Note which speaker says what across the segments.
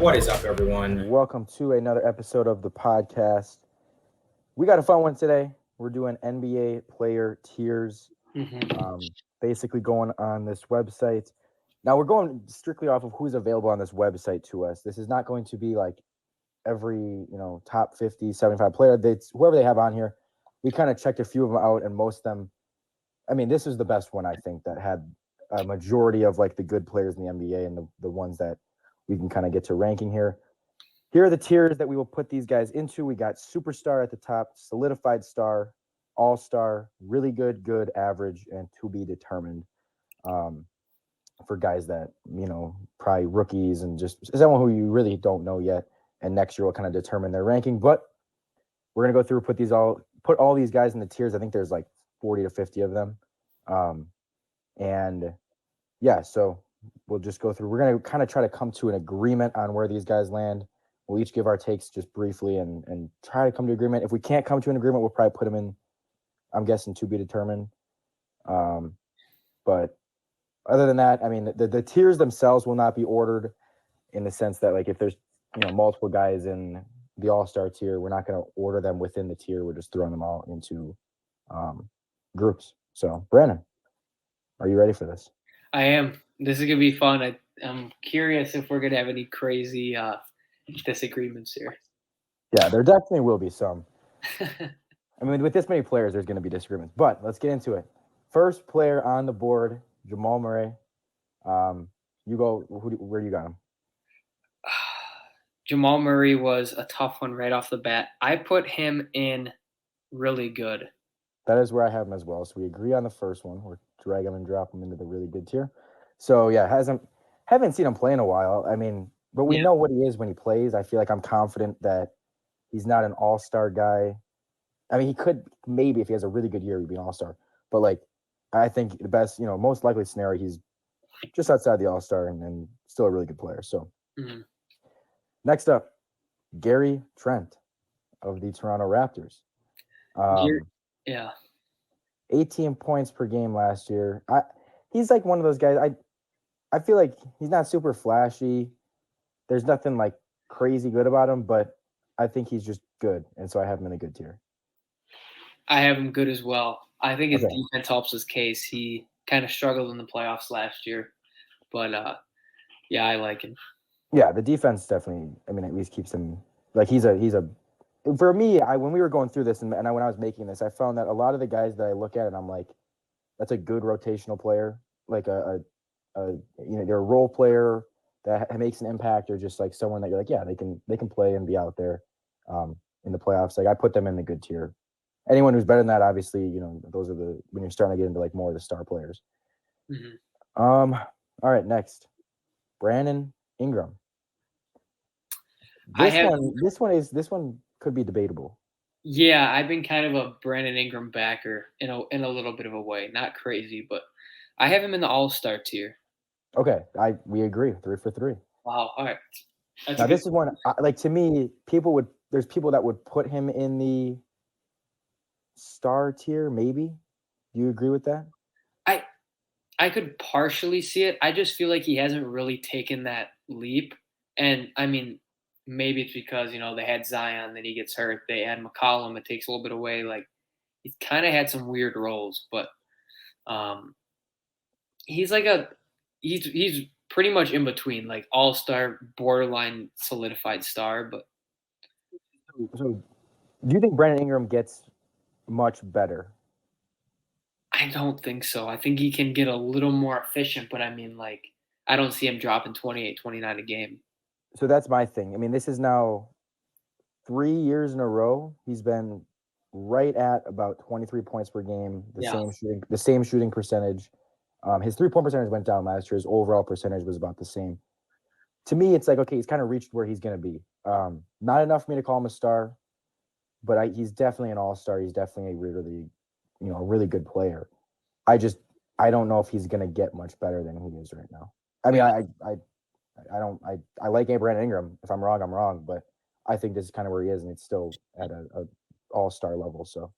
Speaker 1: What is up, everyone?
Speaker 2: Welcome to another episode of the podcast. We got a fun one today. We're doing NBA player tiers, um, basically going on this website. Now, we're going strictly off of who's available on this website to us. This is not going to be like every, top 50, 75 player. That's whoever they have on here. We kind of checked a few of them out, and most of them, this is the best one, I think, that had a majority of like the good players in the NBA and the ones that we can kind of get to ranking here. Here are the tiers that we will put these guys into. We got superstar at the top, solidified star, all-star, really good, good, average, and to be determined. For guys that, probably rookies and just someone who you really don't know yet. And next year will kind of determine their ranking. But we're gonna go through, put all these guys in the tiers. I think there's like 40 to 50 of them. And yeah, so we'll just go through. We're gonna kind of try to come to an agreement on where these guys land. We'll each give our takes just briefly and try to come to agreement. If we can't come to an agreement, we'll probably put them in, I'm guessing, to be determined. But other than that, the tiers themselves will not be ordered in the sense that, like, if there's, multiple guys in the all-star tier, we're not going to order them within the tier. We're just throwing them all into groups. So, Brandon, are you ready for this?
Speaker 3: I am. This is going to be fun. I'm curious if we're going to have any crazy disagreements here.
Speaker 2: Yeah, there definitely will be some. With this many players, there's going to be disagreements. But let's get into it. First player on the board, Jamal Murray. You go. Where do you got him?
Speaker 3: Jamal Murray was a tough one right off the bat. I put him in really good.
Speaker 2: That is where I have him as well. So we agree on the first one. We're drag him and drop him into the really good tier. So yeah, haven't seen him play in a while. But we know what he is when he plays. I feel like I'm confident that he's not an all-star guy. He could, maybe if he has a really good year, he'd be an all-star. But like, I think the best, most likely scenario, he's just outside the all-star and still a really good player. So Next up, Gary Trent of the Toronto Raptors. 18 points per game last year. He's like one of those guys. I feel like he's not super flashy. There's nothing like crazy good about him, but I think he's just good, and so I have him in a good tier.
Speaker 3: I have him good as well. I think his defense helps his case. He kind of struggled in the playoffs last year, but I like him.
Speaker 2: Yeah, the defense definitely. At least keeps him like he's a. For me, when we were going through this and when I was making this, I found that a lot of the guys that I look at and I'm like, that's a good rotational player, like they're a role player that makes an impact, or just like someone that you're like, yeah, they can play and be out there in the playoffs. Like I put them in the good tier. Anyone who's better than that, obviously, those are when you're starting to get into like more of the star players. All right, next, Brandon Ingram. This one could be debatable.
Speaker 3: Yeah, I've been kind of a Brandon Ingram backer in a little bit of a way. Not crazy, but I have him in the all-star tier.
Speaker 2: Okay, we agree. 3 for 3.
Speaker 3: Wow. All right.
Speaker 2: Now this is one like, to me, there's people that would put him in the star tier. Maybe. Do you agree with that?
Speaker 3: I could partially see it. I just feel like he hasn't really taken that leap, and maybe it's because they had Zion, then he gets hurt. They add McCollum, it takes a little bit away. Like he's kind of had some weird roles, but he's like he's pretty much in between, like all-star, borderline solidified star. But
Speaker 2: so do you think Brandon Ingram gets much better?
Speaker 3: I don't think so. I think he can get a little more efficient, but I don't see him dropping 28, 29 a game.
Speaker 2: So that's my thing. This is now 3 years in a row. He's been right at about 23 points per game, the same shooting percentage. His 3-point percentage went down last year. His overall percentage was about the same. To me, it's like, okay, he's kind of reached where he's going to be. Not enough for me to call him a star, but he's definitely an all-star. He's definitely a really good player. I don't know if he's going to get much better than he is right now. I like Brandon Ingram. If I'm wrong, I'm wrong, but I think this is kind of where he is, and it's still at a all-star level. So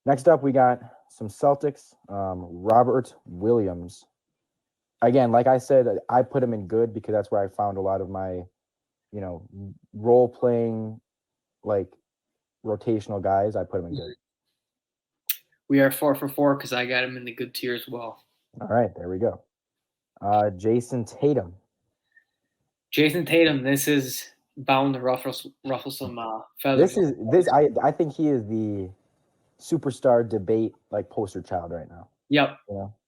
Speaker 2: next up, we got some Celtics. Robert Williams. Again, like I said, I put him in good because that's where I found a lot of my role playing, like rotational guys, I put him in good.
Speaker 3: We are 4 for 4 because I got him in the good tier as well.
Speaker 2: All right, there we go. Jason Tatum.
Speaker 3: Jason Tatum, this is bound to ruffle some feathers.
Speaker 2: I think he is the superstar debate like poster child right now.
Speaker 3: Yep.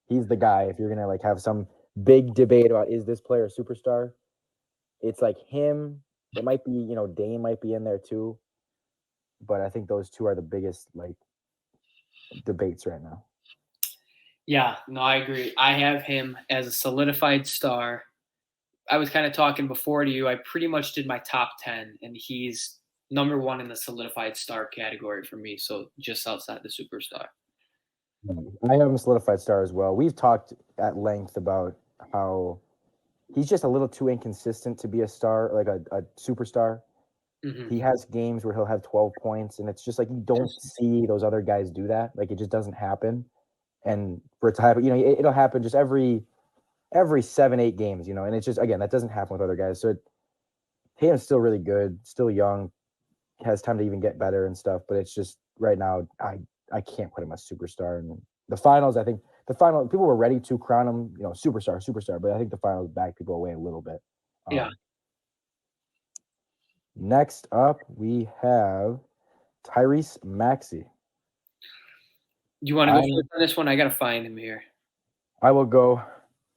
Speaker 2: He's the guy. If you're gonna like have some big debate about is this player a superstar, it's like him. It might be, Dame might be in there too, but I think those two are the biggest like debates right now.
Speaker 3: Yeah, no, I agree. I have him as a solidified star. I was kind of talking before to you. I pretty much did my top 10, and he's number 1 in the solidified star category for me. So just outside the superstar.
Speaker 2: I have him solidified star as well. We've talked at length about how he's just a little too inconsistent to be a star, like a superstar. Mm-hmm. He has games where he'll have 12 points, and it's just like you don't see those other guys do that. Like it just doesn't happen. And for it to happen, it'll happen just every 7-8 games, and it's just, again, that doesn't happen with other guys. So Tatum's still really good, still young, has time to even get better and stuff. But it's just right now, I can't put him as superstar. And the finals, I think people were ready to crown him, superstar. But I think the finals backed people away a little bit.
Speaker 3: Yeah.
Speaker 2: Next up, we have Tyrese Maxey.
Speaker 3: You want to go first on this one? I got to find him here.
Speaker 2: I will go.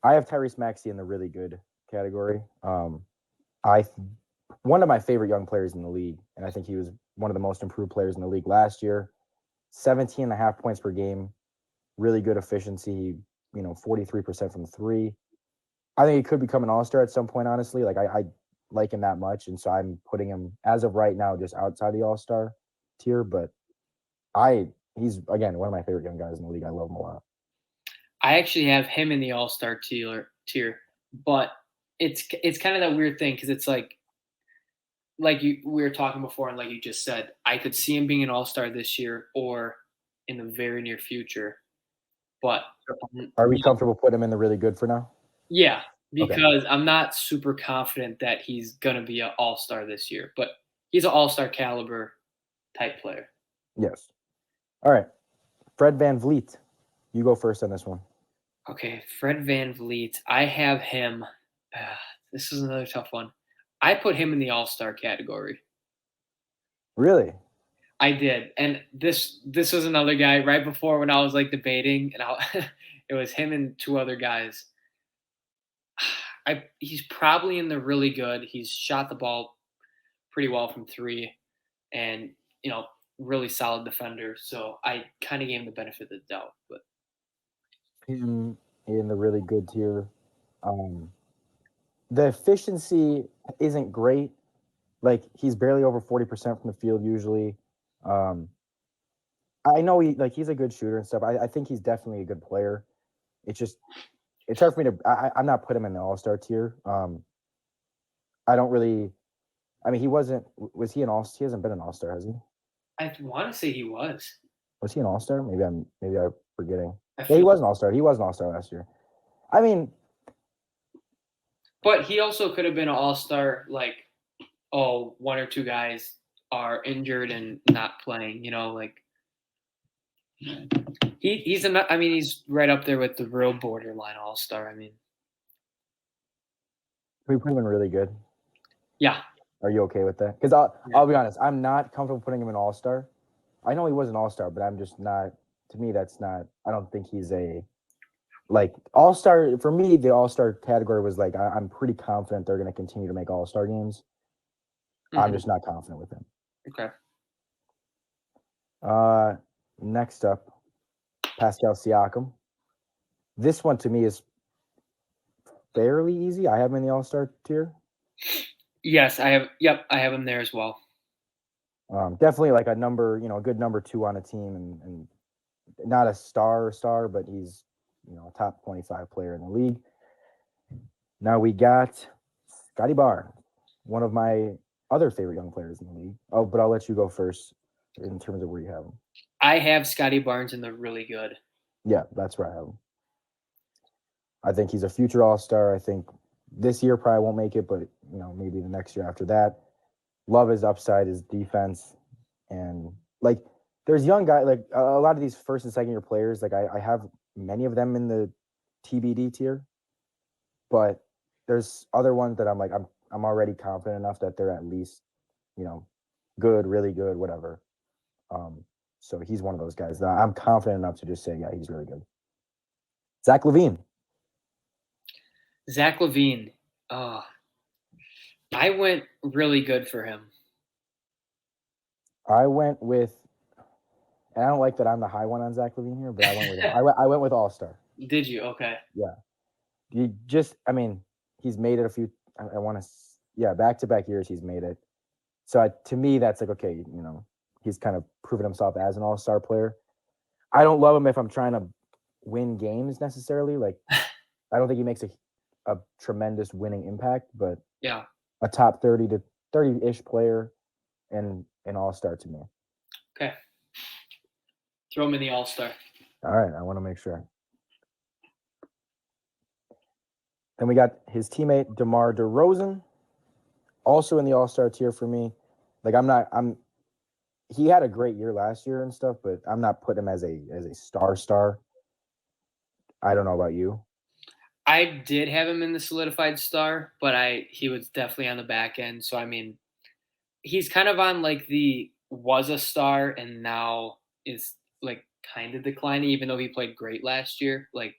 Speaker 2: I have Tyrese Maxey in the really good category. One of my favorite young players in the league, and I think he was one of the most improved players in the league last year. 17.5 points per game, really good efficiency, 43% from 3. I think he could become an all-star at some point, honestly. Like I like him that much, and so I'm putting him as of right now just outside the all-star tier, but he's again one of my favorite young guys in the league. I love him a lot.
Speaker 3: I actually have him in the all-star tier, but it's kind of that weird thing because it's like we were talking before, and like you just said, I could see him being an all-star this year or in the very near future. But
Speaker 2: are we comfortable putting him in the really good for now?
Speaker 3: Yeah, because I'm not super confident that he's gonna be an all-star this year, but he's an all-star caliber type player.
Speaker 2: Yes. All right, Fred VanVleet, you go first on this one.
Speaker 3: Okay, Fred VanVleet. I have him. This is another tough one. I put him in the all-star category.
Speaker 2: Really?
Speaker 3: I did, and this was another guy right before when I was like debating, and it was him and 2 other guys. He's probably in the really good. He's shot the ball pretty well from 3, and really solid defender. So I kind of gave him the benefit of the doubt, but
Speaker 2: him in the really good tier. The efficiency isn't great. Like he's barely over 40% from the field usually. I know he's a good shooter and stuff. I think he's definitely a good player. It's hard for me to. I'm not putting him in the all-star tier. I don't really. I mean, he wasn't. Was he an all-star? He hasn't been an all-star, has he?
Speaker 3: I want to say he was.
Speaker 2: Was he an all-star? Maybe I'm forgetting. Yeah, he was an all-star. He was an all-star last year. I mean,
Speaker 3: but he also could have been an all-star. Like, 1 or 2 guys are injured and not playing. Like he's he's right up there with the real borderline all-star. I mean,
Speaker 2: we put him in really good.
Speaker 3: Yeah.
Speaker 2: Are you okay with that? Because I'll be honest, I'm not comfortable putting him in all-star. I know he was an all-star, but I'm just not. To me, that's not. I don't think he's a all-star. For me, the all-star category was like I'm pretty confident they're going to continue to make all-star games. Mm-hmm. I'm just not confident with him.
Speaker 3: Okay.
Speaker 2: Next up, Pascal Siakam. This one to me is fairly easy. I have him in the all-star tier.
Speaker 3: Yes, I have. Yep, I have him there as well.
Speaker 2: Definitely like a good number 2 on a team, and not a star, but he's a top 25 player in the league. Now we got Scotty Barnes, one of my other favorite young players in the league. Oh, but I'll let you go first in terms of where you have him.
Speaker 3: I have Scotty Barnes in the really good.
Speaker 2: Yeah, that's where I have him. I think he's a future all-star. I think this year probably won't make it, but maybe the next year after that. Love his upside, his defense, and like there's young guys like a lot of these first and second year players. Like I have many of them in the TBD tier, but there's other ones that I'm already confident enough that they're at least good, really good, whatever. So he's one of those guys that I'm confident enough to just say, yeah, he's really good. Zach LaVine.
Speaker 3: Zach LaVine. I went really good for him.
Speaker 2: I went with, and I don't like that I'm the high one on Zach LaVine here, but I went with I went with All-Star.
Speaker 3: Did you? Okay.
Speaker 2: Yeah. He's made it a few. I want to, back-to-back years he's made it. So to me, that's like, okay, he's kind of proven himself as an all-star player. I don't love him if I'm trying to win games necessarily. Like, I don't think he makes a tremendous winning impact, but
Speaker 3: yeah,
Speaker 2: a top 30 to 30-ish player and an all-star to me.
Speaker 3: Okay. Throw him in the all-star.
Speaker 2: All right, I want to make sure. Then we got his teammate DeMar DeRozan, also in the all-star tier for me. Like he had a great year last year and stuff, but I'm not putting him as a star. I don't know about you.
Speaker 3: I did have him in the solidified star, but he was definitely on the back end. So he's kind of on like was a star and now is like kind of declining, even though he played great last year. Like,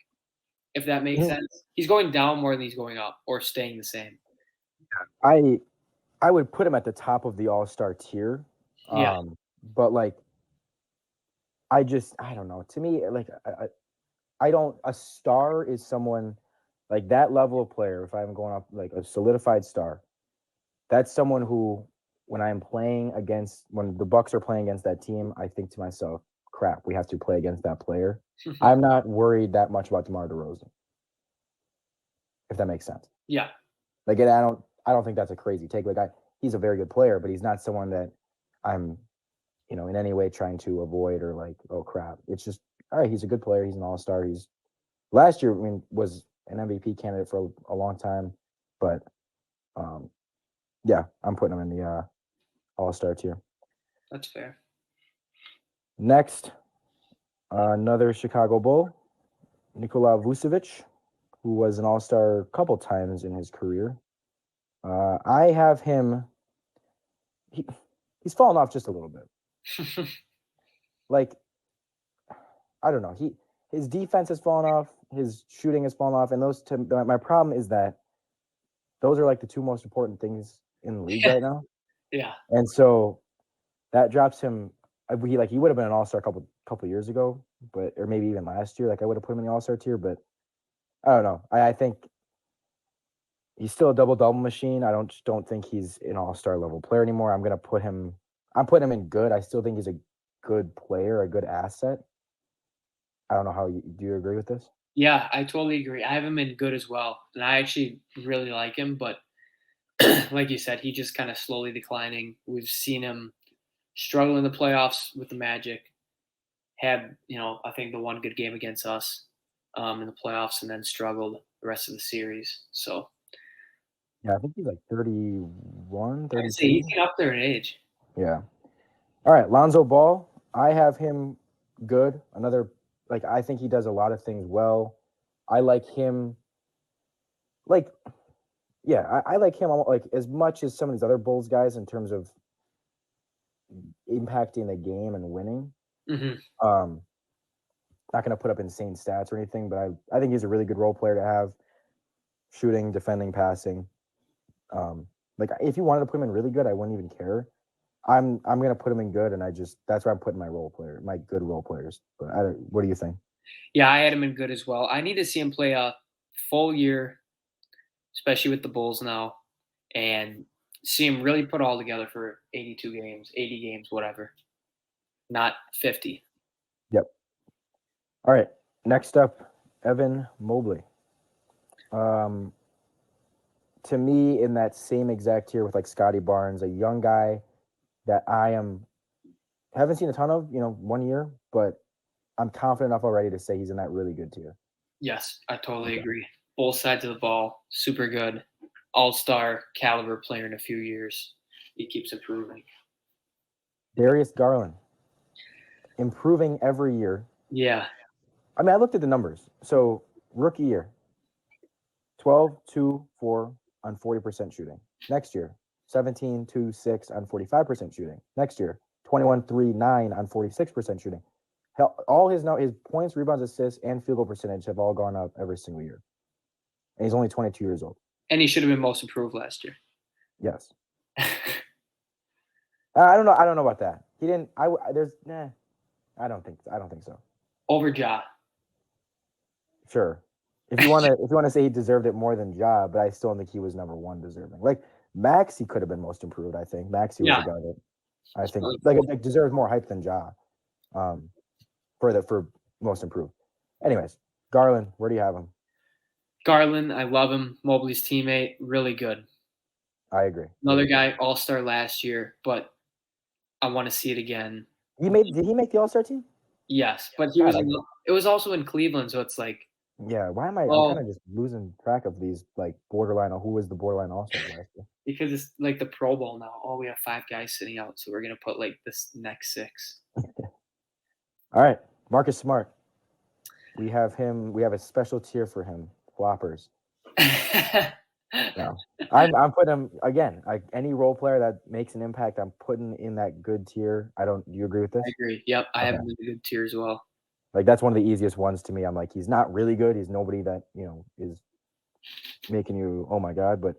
Speaker 3: if that makes sense, he's going down more than he's going up, or staying the same.
Speaker 2: I would put him at the top of the all-star tier.
Speaker 3: Yeah.
Speaker 2: But like, I don't know. To me, like, a star is someone like that level of player. If I'm going up like a solidified star, that's someone who, when the Bucks are playing against that team, I think to myself, crap, we have to play against that player. I'm not worried that much about DeMar DeRozan, if that makes sense.
Speaker 3: Yeah.
Speaker 2: Like, and I don't think that's a crazy take. Like, he's a very good player, but he's not someone that I'm, in any way trying to avoid or like, oh crap. It's just, all right, he's a good player. He's an all-star. He's last year, was an MVP candidate for a long time, but I'm putting him in the all-star tier.
Speaker 3: That's fair.
Speaker 2: Next, another Chicago Bull, Nikola Vucevic, who was an all-star a couple times in his career. I have him. He's fallen off just a little bit. Like, I don't know. His defense has fallen off. His shooting has fallen off, and my problem is that those are like the two most important things in the league right now.
Speaker 3: Yeah.
Speaker 2: And so that drops him. He would have been an all-star a couple years ago, or maybe even last year. Like, I would have put him in the all-star tier, but I don't know. I think he's still a double-double machine. I don't think he's an all-star level player anymore. I'm putting him in good. I still think he's a good player, a good asset. I don't know do you agree with this?
Speaker 3: Yeah, I totally agree. I have him in good as well, and I actually really like him. But like you said, he just kind of slowly declining. We've seen him struggle in the playoffs with the Magic. Had I think the one good game against us in the playoffs, and then struggled the rest of the series. So
Speaker 2: yeah, I think he's like 31, 32.
Speaker 3: He's up there in age.
Speaker 2: Yeah. All right, Lonzo Ball. I have him good. I think he does a lot of things well. I like him. I like him like as much as some of these other Bulls guys in terms of impacting the game and winning.
Speaker 3: Mm-hmm.
Speaker 2: Not going to put up insane stats or anything, but I think he's a really good role player to have. Shooting, defending, passing. Like, if you wanted to put him in really good, I wouldn't even care. I'm going to put him in good, and that's where I'm putting my good role players. But what do you think?
Speaker 3: Yeah, I had him in good as well. I need to see him play a full year, especially with the Bulls now, and see him really put all together for 82 games, 80 games, whatever. Not 50.
Speaker 2: Yep. All right. Next up, Evan Mobley. To me, in that same exact tier with like Scotty Barnes, a young guy that haven't seen a ton of, 1 year, but I'm confident enough already to say he's in that really good tier.
Speaker 3: Yes, I totally agree. both sides of the ball, super good, all-star caliber player in a few years. He keeps improving.
Speaker 2: Darius Garland, improving every year.
Speaker 3: Yeah.
Speaker 2: I mean, I looked at the numbers. So rookie year, 12, 2, 4 on 40% shooting. Next year, 17, 2, 6 on 45% shooting. Next year, 21, 3, 9 on 46% shooting. All his points, rebounds, assists, and field goal percentage have all gone up every single year. And he's only 22 years old.
Speaker 3: And he should have been most improved last year.
Speaker 2: Yes. I don't know. I don't know about that. He didn't. I don't think so.
Speaker 3: Over Ja.
Speaker 2: Sure. If you want to say he deserved it more than Ja, but I still don't think he was number one deserving. Like Maxey could have been most improved. I think Maxey was a guy that I think like deserves more hype than Ja. For most improved. Anyways, Garland, where do you have him?
Speaker 3: Garland, I love him. Mobley's teammate, really good.
Speaker 2: I agree.
Speaker 3: Another guy, all-star last year, but I want to see it again.
Speaker 2: Did he make the all-star team?
Speaker 3: Yes, but it was also in Cleveland, so it's like.
Speaker 2: Yeah, why am I? I'm kind of just losing track of these like borderline. Who was the borderline all-star last year?
Speaker 3: Because it's like the Pro Bowl now. Oh, we have 5 guys sitting out, so we're gonna put like this next 6.
Speaker 2: All right, Marcus Smart. We have him. We have a special tier for him. Floppers. No, I'm putting him again. Like any role player that makes an impact, I'm putting in that good tier. Do you agree with this?
Speaker 3: I agree. Yep, I have him in the good tier as well.
Speaker 2: Like that's one of the easiest ones to me. I'm like, he's not really good. He's nobody that is making you oh my god, but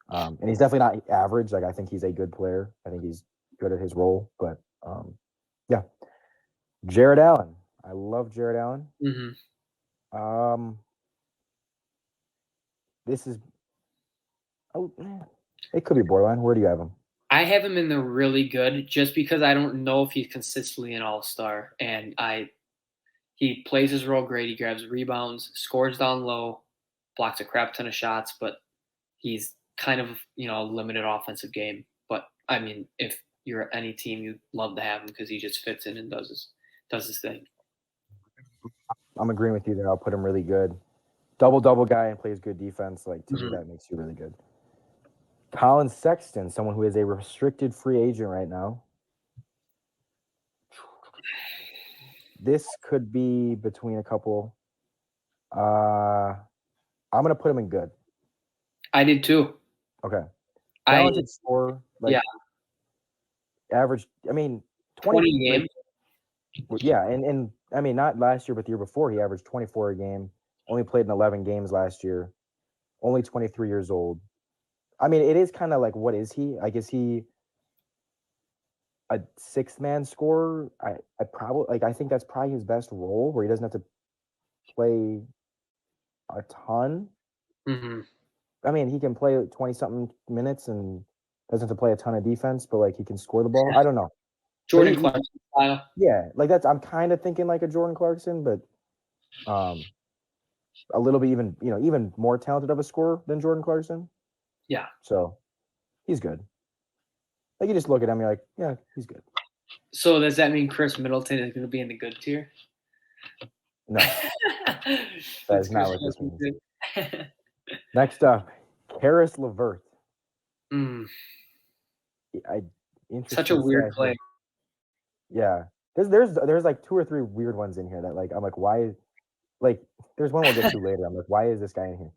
Speaker 2: and he's definitely not average. Like I think he's a good player. I think he's good at his role. But yeah, Jared Allen. I love Jared Allen.
Speaker 3: Mm-hmm.
Speaker 2: This is it could be borderline. Where do you have him?
Speaker 3: I have him in the really good just because I don't know if he's consistently an all-star, and he plays his role great. He grabs rebounds, scores down low, blocks a crap ton of shots, but he's kind of a limited offensive game. But I mean, if you're any team, you'd love to have him because he just fits in and does his thing.
Speaker 2: I'm agreeing with you there. I'll put him really good. Double guy and plays good defense. Like to me, that makes you really good. Colin Sexton, someone who is a restricted free agent right now. This could be between a couple. I'm gonna put him in good.
Speaker 3: I did too.
Speaker 2: Okay. Talented scorer.
Speaker 3: Yeah.
Speaker 2: Average. I mean,
Speaker 3: 20 games.
Speaker 2: Yeah, and I mean not last year, but the year before he averaged 24 a game. Only played in 11 games last year. Only 23 years old. I mean, it is kind of like, what is he? Like, is he a 6-man scorer? I think that's probably his best role, where he doesn't have to play a ton.
Speaker 3: Mm-hmm.
Speaker 2: I mean, he can play 20-something minutes and doesn't have to play a ton of defense, but like he can score the ball. I don't know.
Speaker 3: Jordan Clarkson style.
Speaker 2: Yeah, like that's. I'm kind of thinking like a Jordan Clarkson, but a little bit even more talented of a scorer than Jordan Clarkson.
Speaker 3: Yeah.
Speaker 2: So he's good. Like you just look at him, you're like, yeah, he's good.
Speaker 3: So does that mean Chris Middleton is going to be in the good tier?
Speaker 2: No, that is not what this means. Next up, Karis LeVert.
Speaker 3: Such a weird play.
Speaker 2: Yeah, there's like 2 or 3 weird ones in here that like I'm like, why? Like there's one we'll get to later. I'm like, why is this guy in here?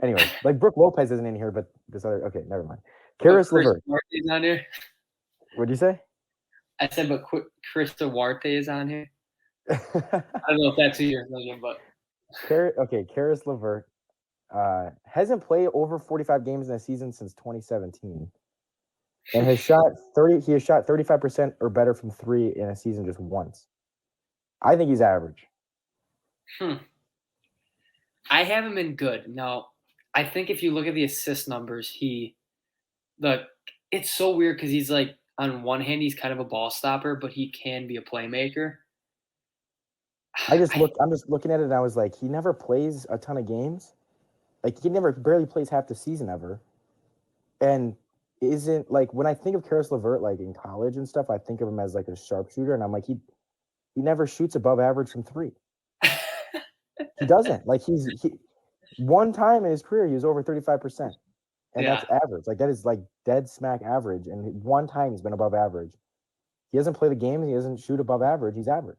Speaker 2: Anyway, like Brooke Lopez isn't in here, but this other never mind. Karis LeVert
Speaker 3: is on here.
Speaker 2: What'd you say?
Speaker 3: I said, but Chris Duarte is on here. I don't know if that's who you're thinking, but
Speaker 2: Karis LeVert hasn't played over 45 games in a season since 2017, and has shot 30. He has shot 35% or better from 3 in a season just once. I think he's average.
Speaker 3: I have him in good. Now, I think if you look at the assist numbers, it's so weird because he's like, on one hand, he's kind of a ball stopper, but he can be a playmaker.
Speaker 2: I'm just looking at it and I was like, he never plays a ton of games. Like he barely plays half the season ever. And isn't like when I think of Karis LeVert like in college and stuff, I think of him as like a sharpshooter, and I'm like, he never shoots above average from 3. He doesn't. Like One time in his career, he was over 35%. And that's
Speaker 3: Yeah.
Speaker 2: average. Like, that is, like, dead smack average. And one time he's been above average. He doesn't play the games. He doesn't shoot above average. He's average.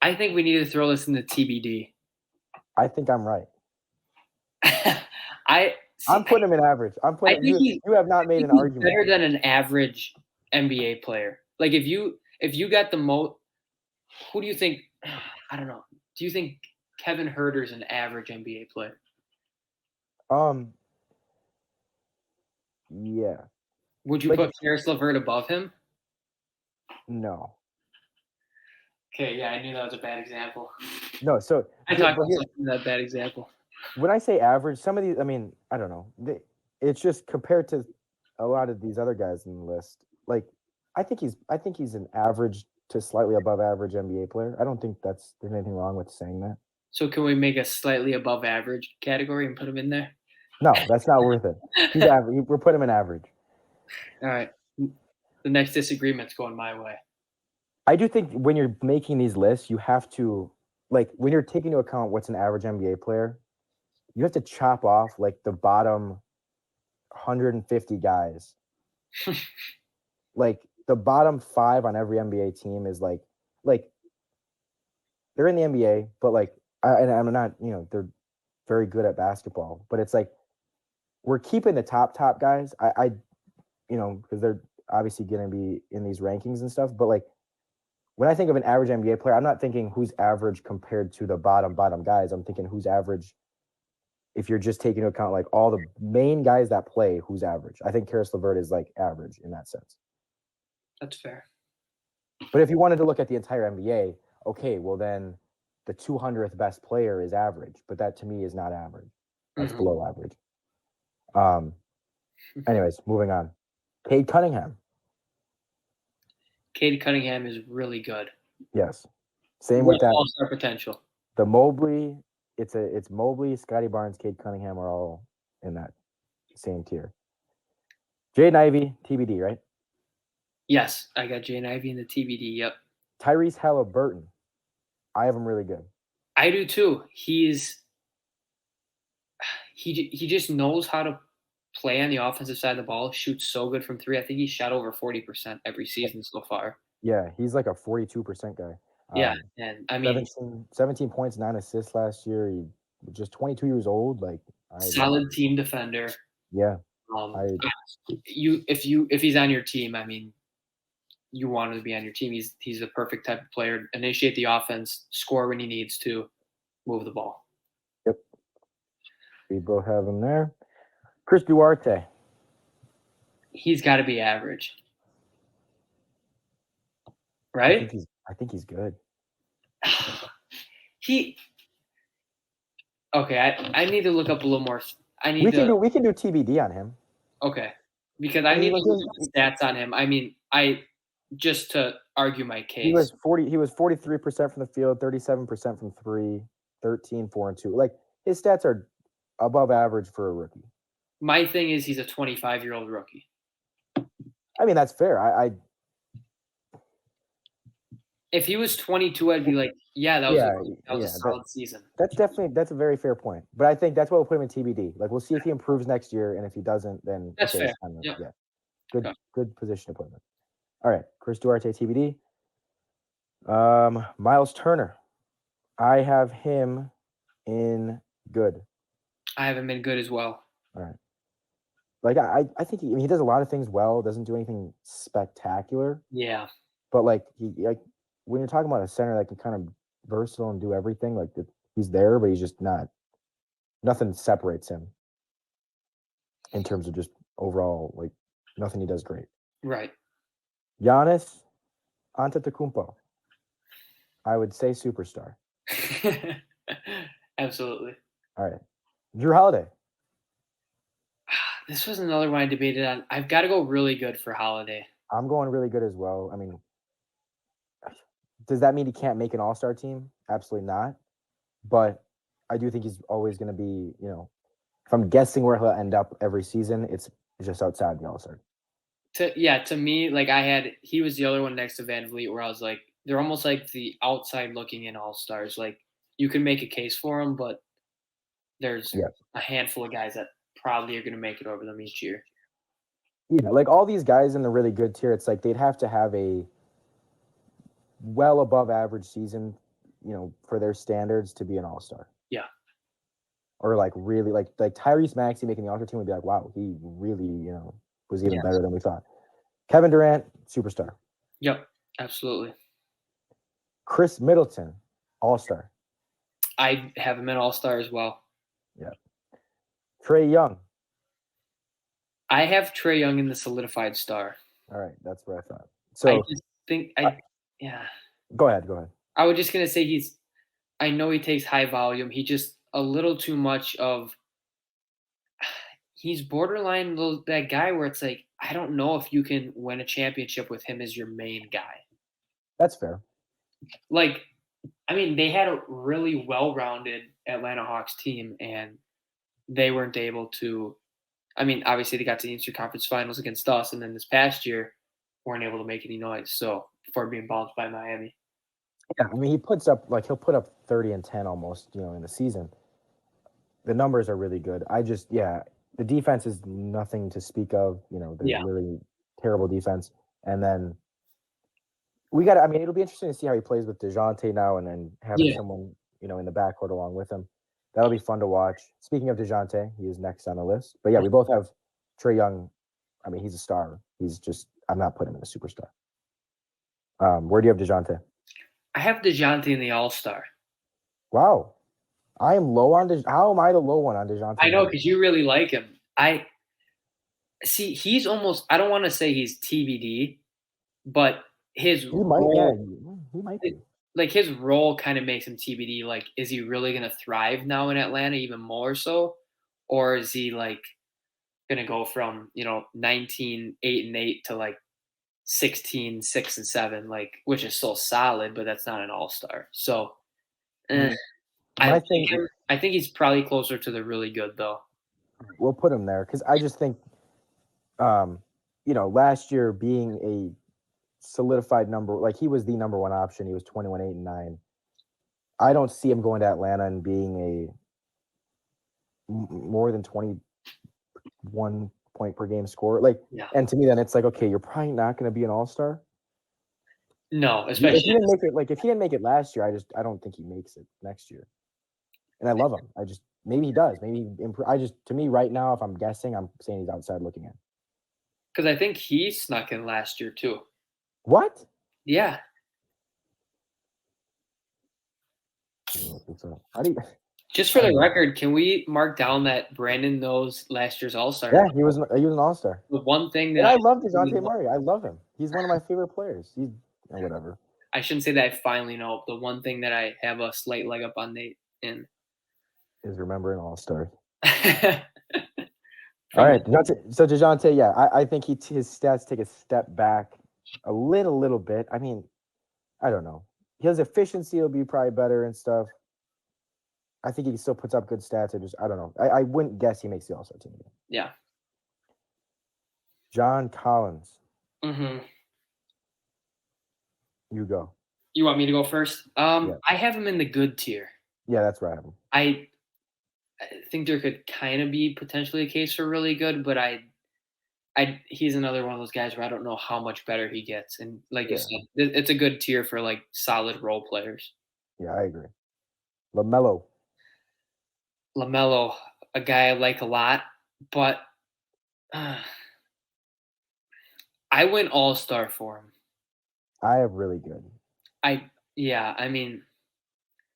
Speaker 3: I think we need to throw this in the TBD.
Speaker 2: I think I'm right.
Speaker 3: I'm
Speaker 2: putting him in average. You have not made an argument.
Speaker 3: Better than an average NBA player. Like if you got the most, who do you think? I don't know. Do you think Kevin Huerter's an average NBA player?
Speaker 2: Yeah.
Speaker 3: Would you put Karis LeVert above him?
Speaker 2: No.
Speaker 3: Okay, yeah, I knew that was a bad example.
Speaker 2: No, so
Speaker 3: I talked about that bad example.
Speaker 2: When I say average, some of these, I mean, I don't know. It's just compared to a lot of these other guys in the list. Like, I think he's an average to slightly above average NBA player. I don't think there's anything wrong with saying that.
Speaker 3: So can we make a slightly above average category and put him in there?
Speaker 2: No, that's not worth it. He's average. We're putting him in average.
Speaker 3: All right. The next disagreement's going my way.
Speaker 2: I do think when you're making these lists, you have to, like, when you're taking into account what's an average NBA player, you have to chop off, like, the bottom 150 guys. Like, the bottom 5 on every NBA team is like they're in the NBA, but like, and I'm not, they're very good at basketball, but it's like we're keeping the top guys. I because they're obviously going to be in these rankings and stuff, but like when I think of an average NBA player, I'm not thinking who's average compared to the bottom guys. I'm thinking who's average if you're just taking into account like all the main guys that play, who's average. I think Karis LeVert is like average in that sense.
Speaker 3: That's fair.
Speaker 2: But if you wanted to look at the entire NBA, okay, well then the 200th best player is average, but that to me is not average. That's below average. Anyways, moving on. Cade Cunningham.
Speaker 3: Cade Cunningham is really good.
Speaker 2: Yes. Same with that.
Speaker 3: All-star potential.
Speaker 2: The Mobley, it's Mobley, Scotty Barnes, Cade Cunningham are all in that same tier. Jaden Ivey, TBD, right?
Speaker 3: Yes, I got Jaden Ivey in the TBD. Yep.
Speaker 2: Tyrese Halliburton. I have him really good.
Speaker 3: I do too. He just knows how to play on the offensive side of the ball. Shoots so good from three. I think he shot over 40% every season so far.
Speaker 2: Yeah, he's like a 42% guy.
Speaker 3: Yeah, and I mean
Speaker 2: 17 points, 9 assists last year. He was just 22 years old. Like
Speaker 3: solid team defender.
Speaker 2: Yeah.
Speaker 3: If he's on your team, I mean, you want him to be on your team. He's the perfect type of player. Initiate the offense, score when he needs to, move the ball.
Speaker 2: Yep. We both have him there. Chris Duarte.
Speaker 3: He's got to be average, right?
Speaker 2: I think he's good.
Speaker 3: Okay. I need to look up a little more.
Speaker 2: We can do TBD on him.
Speaker 3: Okay, because I need to look at the stats on him. I mean, just to argue my case.
Speaker 2: He was 43% from the field, 37% from 3, 13, 4, and 2. Like his stats are above average for a rookie.
Speaker 3: My thing is he's a 25-year-old rookie.
Speaker 2: I mean, that's fair.
Speaker 3: If he was 22, I'd be like, yeah, that was a solid season.
Speaker 2: That's a very fair point. But I think that's why we'll put him in TBD. Like we'll see if he improves next year, and if he doesn't, then
Speaker 3: that's fair.
Speaker 2: Yeah, good position to put him in. All right, Chris Duarte TBD. Miles Turner, I have him in good.
Speaker 3: I have him in good as well.
Speaker 2: All right. Like I think he does a lot of things well. Doesn't do anything spectacular.
Speaker 3: Yeah.
Speaker 2: But like when you're talking about a center that can kind of versatile and do everything, like he's there, but he's just not. Nothing separates him in terms of just overall, like nothing he does great.
Speaker 3: Right.
Speaker 2: Giannis Antetokounmpo. I would say superstar.
Speaker 3: Absolutely.
Speaker 2: All right. Drew Holiday.
Speaker 3: This was another one I debated on. I've got to go really good for Holiday.
Speaker 2: I'm going really good as well. I mean, does that mean he can't make an all-star team? Absolutely not. But I do think he's always going to be, if I'm guessing where he'll end up every season, it's just outside the all-star.
Speaker 3: To me, like he was the other one next to Van Vliet where I was like, they're almost like the outside looking in all-stars. Like you can make a case for him, but there's
Speaker 2: Yeah.
Speaker 3: a handful of guys that probably are going to make it over them each year.
Speaker 2: Yeah, like all these guys in the really good tier, it's like they'd have to have a well above average season, for their standards to be an all-star.
Speaker 3: Yeah.
Speaker 2: Or like really like Tyrese Maxey making the all-star team would be like, wow, he really, was even better than we thought. Kevin Durant, superstar.
Speaker 3: Yep, absolutely.
Speaker 2: Chris Middleton, all-star.
Speaker 3: I have him an all-star as well.
Speaker 2: Yeah. Trae Young.
Speaker 3: I have Trae Young in the solidified star.
Speaker 2: All right, that's what I thought. So
Speaker 3: I just think yeah.
Speaker 2: Go ahead.
Speaker 3: I was just gonna say I know he takes high volume. He just a little too much of. He's borderline that guy where it's like I don't know if you can win a championship with him as your main guy.
Speaker 2: That's fair.
Speaker 3: Like, I mean, they had a really well-rounded Atlanta Hawks team, and they weren't able to. I mean, obviously they got to the Eastern Conference Finals against us, and then this past year weren't able to make any noise. So before being bounced by Miami.
Speaker 2: Yeah, I mean, he'll put up 30 and 10 almost, in the season. The numbers are really good. The defense is nothing to speak of. There's really terrible defense. And then it'll be interesting to see how he plays with DeJounte now and then having someone, in the backcourt along with him. That'll be fun to watch. Speaking of DeJounte, he is next on the list. But yeah, we both have Trae Young. I mean, he's a star. I'm not putting him in a superstar. Where do you have DeJounte?
Speaker 3: I have DeJounte in the All-Star.
Speaker 2: Wow. I am low on how am I the low one on DeJounte?
Speaker 3: I know, because you really like him. I see he's almost I don't want to say he's TBD, but his
Speaker 2: he might be.
Speaker 3: Like his role kind of makes him TBD. Like, is he really gonna thrive now in Atlanta even more so? Or is he like gonna go from, 19, 8-8 to like 16, 6-7, like which is still solid, but that's not an all-star. So I think he's probably closer to the really good though.
Speaker 2: We'll put him there because I just think, last year being a solidified number, like he was the number one option. He was 21, 8, and 9. I don't see him going to Atlanta and being a more than 21 point per game scorer. And to me, then it's like, okay, you're probably not going to be an all-star.
Speaker 3: No, especially
Speaker 2: if he didn't make it. If he didn't make it last year, I don't think he makes it next year. And I love him. Maybe he does. Maybe he improve. To me right now, if I'm guessing, I'm saying he's outside looking in.
Speaker 3: Because I think he snuck in last year too.
Speaker 2: What?
Speaker 3: Yeah.
Speaker 2: How do you?
Speaker 3: Just for the record, can we mark down that Brandon knows last year's All-Star?
Speaker 2: Yeah, he was an All-Star.
Speaker 3: The one thing that
Speaker 2: I love DeJounte Murray. I love him. He's one of my favorite players. He's whatever.
Speaker 3: I shouldn't say that I finally know. The one thing that I have a slight leg up on Nate in
Speaker 2: is remembering All-Stars. All right, so DeJounte, yeah, I think his stats take a step back a little bit. I mean, I don't know. His efficiency will be probably better and stuff. I think he still puts up good stats. I don't know. I wouldn't guess he makes the All-Star team again.
Speaker 3: Yeah.
Speaker 2: John Collins.
Speaker 3: Mm-hmm.
Speaker 2: You go.
Speaker 3: You want me to go first? I have him in the good tier.
Speaker 2: Yeah, that's where I have him.
Speaker 3: I think there could kind of be potentially a case for really good, but he's another one of those guys where I don't know how much better he gets. And like you said, it's a good tier for like solid role players.
Speaker 2: Yeah, I agree. LaMelo,
Speaker 3: a guy I like a lot, but I went all-star for him.
Speaker 2: I have really good.
Speaker 3: I mean.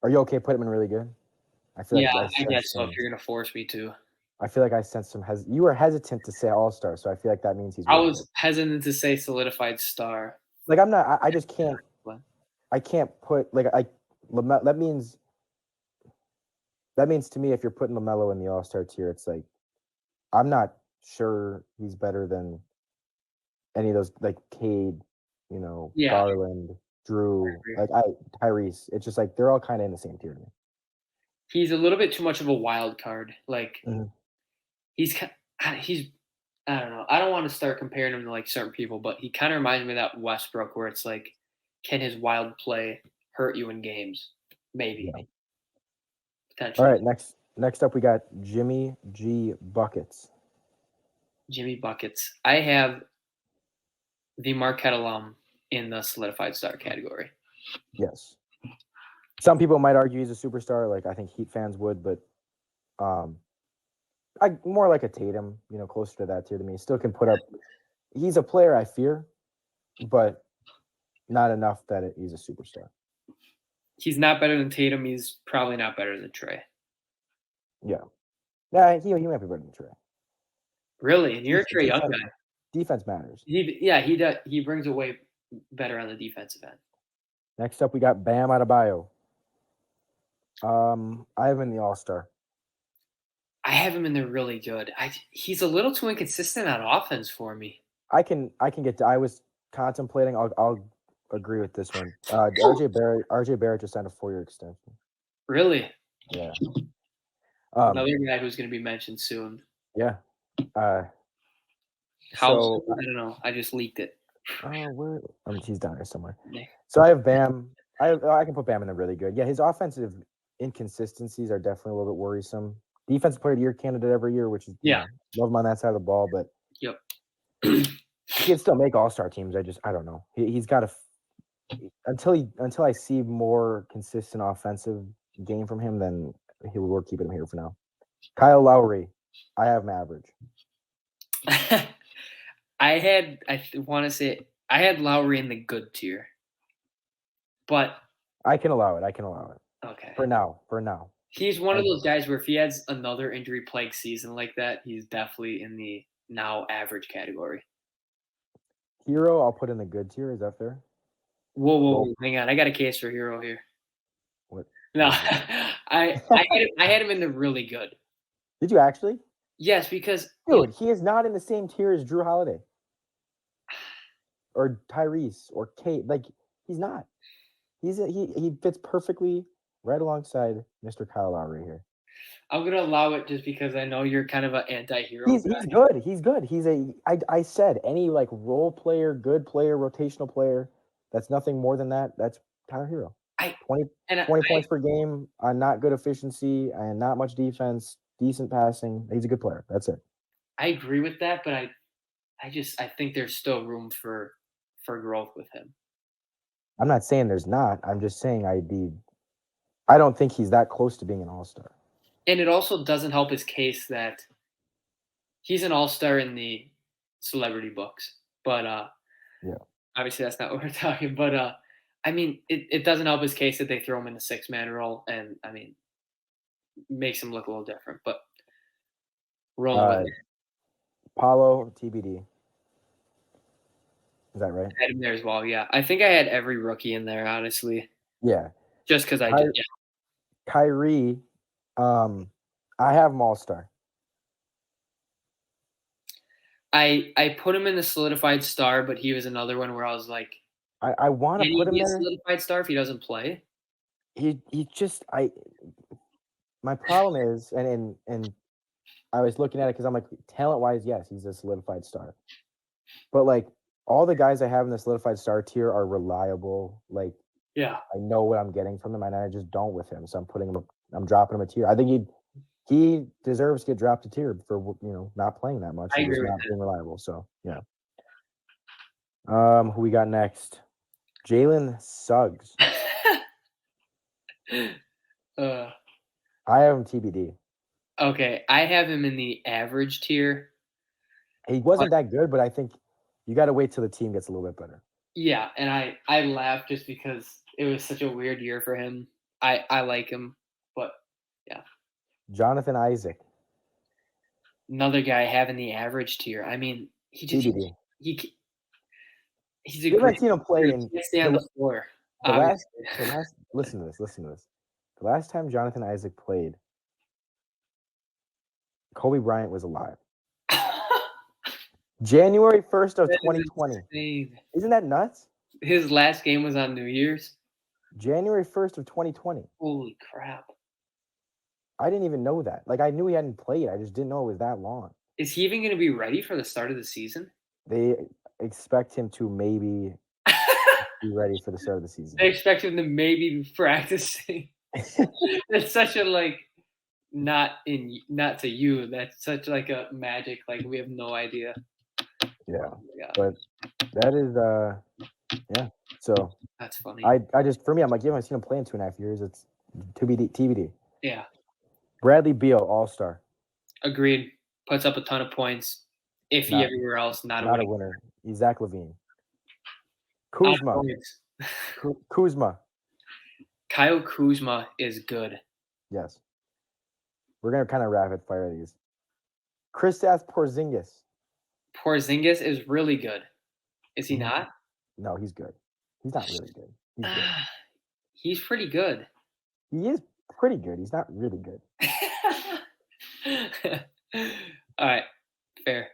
Speaker 2: Are you okay putting him in really good? I feel
Speaker 3: I guess so. If you're gonna force me to.
Speaker 2: I feel like I sensed some you were hesitant to say all-star, so I feel like that means he's.
Speaker 3: I was hesitant to say solidified star.
Speaker 2: Like I'm not. I just can't. I can't put that means to me if you're putting LaMelo in the all-star tier, it's like I'm not sure he's better than any of those like Cade, Garland, Drew, Tyrese. It's just like they're all kind of in the same tier to me.
Speaker 3: He's a little bit too much of a wild card. Like he's I don't know. I don't want to start comparing him to like certain people, but he kind of reminds me of that Westbrook where it's like, can his wild play hurt you in games? Maybe. potentially.
Speaker 2: All right, next up we got Jimmy G Buckets.
Speaker 3: Jimmy Buckets. I have the Marquette alum in the solidified star category.
Speaker 2: Yes. Some people might argue he's a superstar, like I think Heat fans would, but I more like a Tatum, closer to that tier to me. Still can put up. He's a player I fear, but not enough that he's a superstar.
Speaker 3: He's not better than Tatum. He's probably not better than Trey.
Speaker 2: Yeah, he might be better than Trey.
Speaker 3: Really, and you're a Trey Young guy.
Speaker 2: Defense matters.
Speaker 3: He does. He brings away better on the defensive end.
Speaker 2: Next up, we got Bam Adebayo. I have him in the All-Star.
Speaker 3: I have him in there really good. He's a little too inconsistent on offense for me.
Speaker 2: I can get to. I was contemplating. I'll agree with this one. RJ Barrett just signed a 4-year extension.
Speaker 3: Really?
Speaker 2: Yeah.
Speaker 3: Another guy who's going to be mentioned soon.
Speaker 2: Yeah.
Speaker 3: I don't know. I just leaked it.
Speaker 2: He's down here somewhere. So I have Bam. I can put Bam in there really good. Yeah, his offensive inconsistencies are definitely a little bit worrisome. Defensive Player of the Year candidate every year, which is love him on that side of the ball, but he can still make All-Star teams. I don't know. He's got until I see more consistent offensive game from him, then we're keeping him here for now. Kyle Lowry, I have him average.
Speaker 3: I had Lowry in the good tier, but
Speaker 2: I can allow it.
Speaker 3: Okay.
Speaker 2: For now.
Speaker 3: He's one of those guys where if he has another injury-plagued season like that, he's definitely in the now average category.
Speaker 2: Hero, I'll put in the good tier. Is that fair?
Speaker 3: Whoa, hang on. I got a case for Hero here.
Speaker 2: What?
Speaker 3: No, I had him in the really good.
Speaker 2: Did you actually?
Speaker 3: Yes, because
Speaker 2: dude, he is not in the same tier as Drew Holiday or Tyrese or Kate. Like he's not. He fits perfectly right alongside Mr. Kyle Lowry here.
Speaker 3: I'm gonna allow it just because I know you're kind of an anti-hero.
Speaker 2: He's good. I said any like role player, good player, rotational player. That's nothing more than that. That's Tyler Hero. 20 points per game on not good efficiency and not much defense, decent passing. He's a good player. That's it.
Speaker 3: I agree with that, but I think there's still room for growth with him.
Speaker 2: I'm not saying there's not. I'm just saying I don't think he's that close to being an all-star.
Speaker 3: And it also doesn't help his case that he's an all-star in the celebrity books. But obviously that's not what we're talking. But I mean, it doesn't help his case that they throw him in the 6-man role, and I mean, makes him look a little different. But rolling with it.
Speaker 2: Paulo TBD. Is that right?
Speaker 3: I had him there as well. Yeah, I think I had every rookie in there, honestly.
Speaker 2: Yeah,
Speaker 3: just because I did. Yeah.
Speaker 2: Kyrie, I have him all-star.
Speaker 3: I put him in the solidified star, but he was another one where I was like,
Speaker 2: I want to put him
Speaker 3: in
Speaker 2: there.
Speaker 3: Solidified star if he doesn't play.
Speaker 2: My problem is, and I was looking at it because I'm like, talent-wise, yes, he's a solidified star, but like all the guys I have in the solidified star tier are reliable. Like,
Speaker 3: yeah,
Speaker 2: I know what I'm getting from them, and I just don't with him. So I'm dropping him a tier. I think he deserves to get dropped a tier for not playing that much.
Speaker 3: I agree
Speaker 2: with not being reliable. So yeah. Who we got next? Jalen Suggs. I have him TBD.
Speaker 3: Okay, I have him in the average tier.
Speaker 2: He wasn't that good, but I think you got to wait till the team gets a little bit better.
Speaker 3: Yeah, and I laughed just because it was such a weird year for him. I like him, but yeah.
Speaker 2: Jonathan Isaac.
Speaker 3: Another guy I have in the average tier. I mean, he's a
Speaker 2: you haven't seen him play in
Speaker 3: stay on the floor.
Speaker 2: Listen to this. The last time Jonathan Isaac played, Kobe Bryant was alive. January 1st of 2020. Isn't that nuts?
Speaker 3: His last game was on New Year's.
Speaker 2: January 1st of 2020.
Speaker 3: Holy crap.
Speaker 2: I didn't even know that. Like, I knew he hadn't played. I just didn't know it was that long.
Speaker 3: Is he even going to be ready for the start of the season?
Speaker 2: They expect him to maybe be ready for the start of the season.
Speaker 3: They expect him to maybe be practicing. It's such a like not to you. That's such like a magic. Like we have no idea.
Speaker 2: Yeah,
Speaker 3: Oh my God,
Speaker 2: but that is yeah. So
Speaker 3: that's funny.
Speaker 2: I just for me, I'm like, you haven't seen him play in 2.5 years. It's TBD.
Speaker 3: Yeah,
Speaker 2: Bradley Beal, All Star,
Speaker 3: agreed. Puts up a ton of points. Iffy
Speaker 2: not
Speaker 3: everywhere else, not a
Speaker 2: not a
Speaker 3: winning.
Speaker 2: winner. He's Zach LaVine.
Speaker 3: On
Speaker 2: Kuzma,
Speaker 3: points.
Speaker 2: Kuzma.
Speaker 3: Kyle Kuzma is good.
Speaker 2: Yes, we're gonna kind of rapid fire these. Kristaps Porzingis.
Speaker 3: Porzingis is really good. Is he not?
Speaker 2: No, he's good. He's not really good. He's good.
Speaker 3: He's pretty good.
Speaker 2: He is pretty good. He's not really good.
Speaker 3: All right, fair.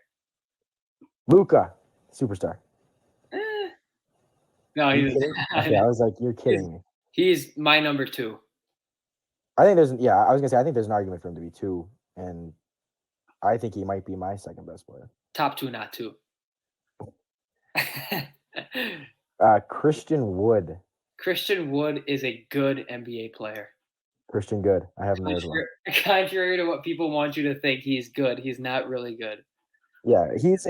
Speaker 2: Luka, superstar.
Speaker 3: No,
Speaker 2: Are you
Speaker 3: he's
Speaker 2: kidding? Okay, I was like, you're kidding me.
Speaker 3: he's my number 2.
Speaker 2: I think there's I was gonna say I think there's an argument for him to be 2, and I think he might be my second best player.
Speaker 3: Top 2, not 2.
Speaker 2: Christian Wood.
Speaker 3: Christian Wood is a good NBA player.
Speaker 2: Christian Good. I have him there as well.
Speaker 3: Contrary to what people want you to think, he's good. He's not really good.
Speaker 2: Yeah, he's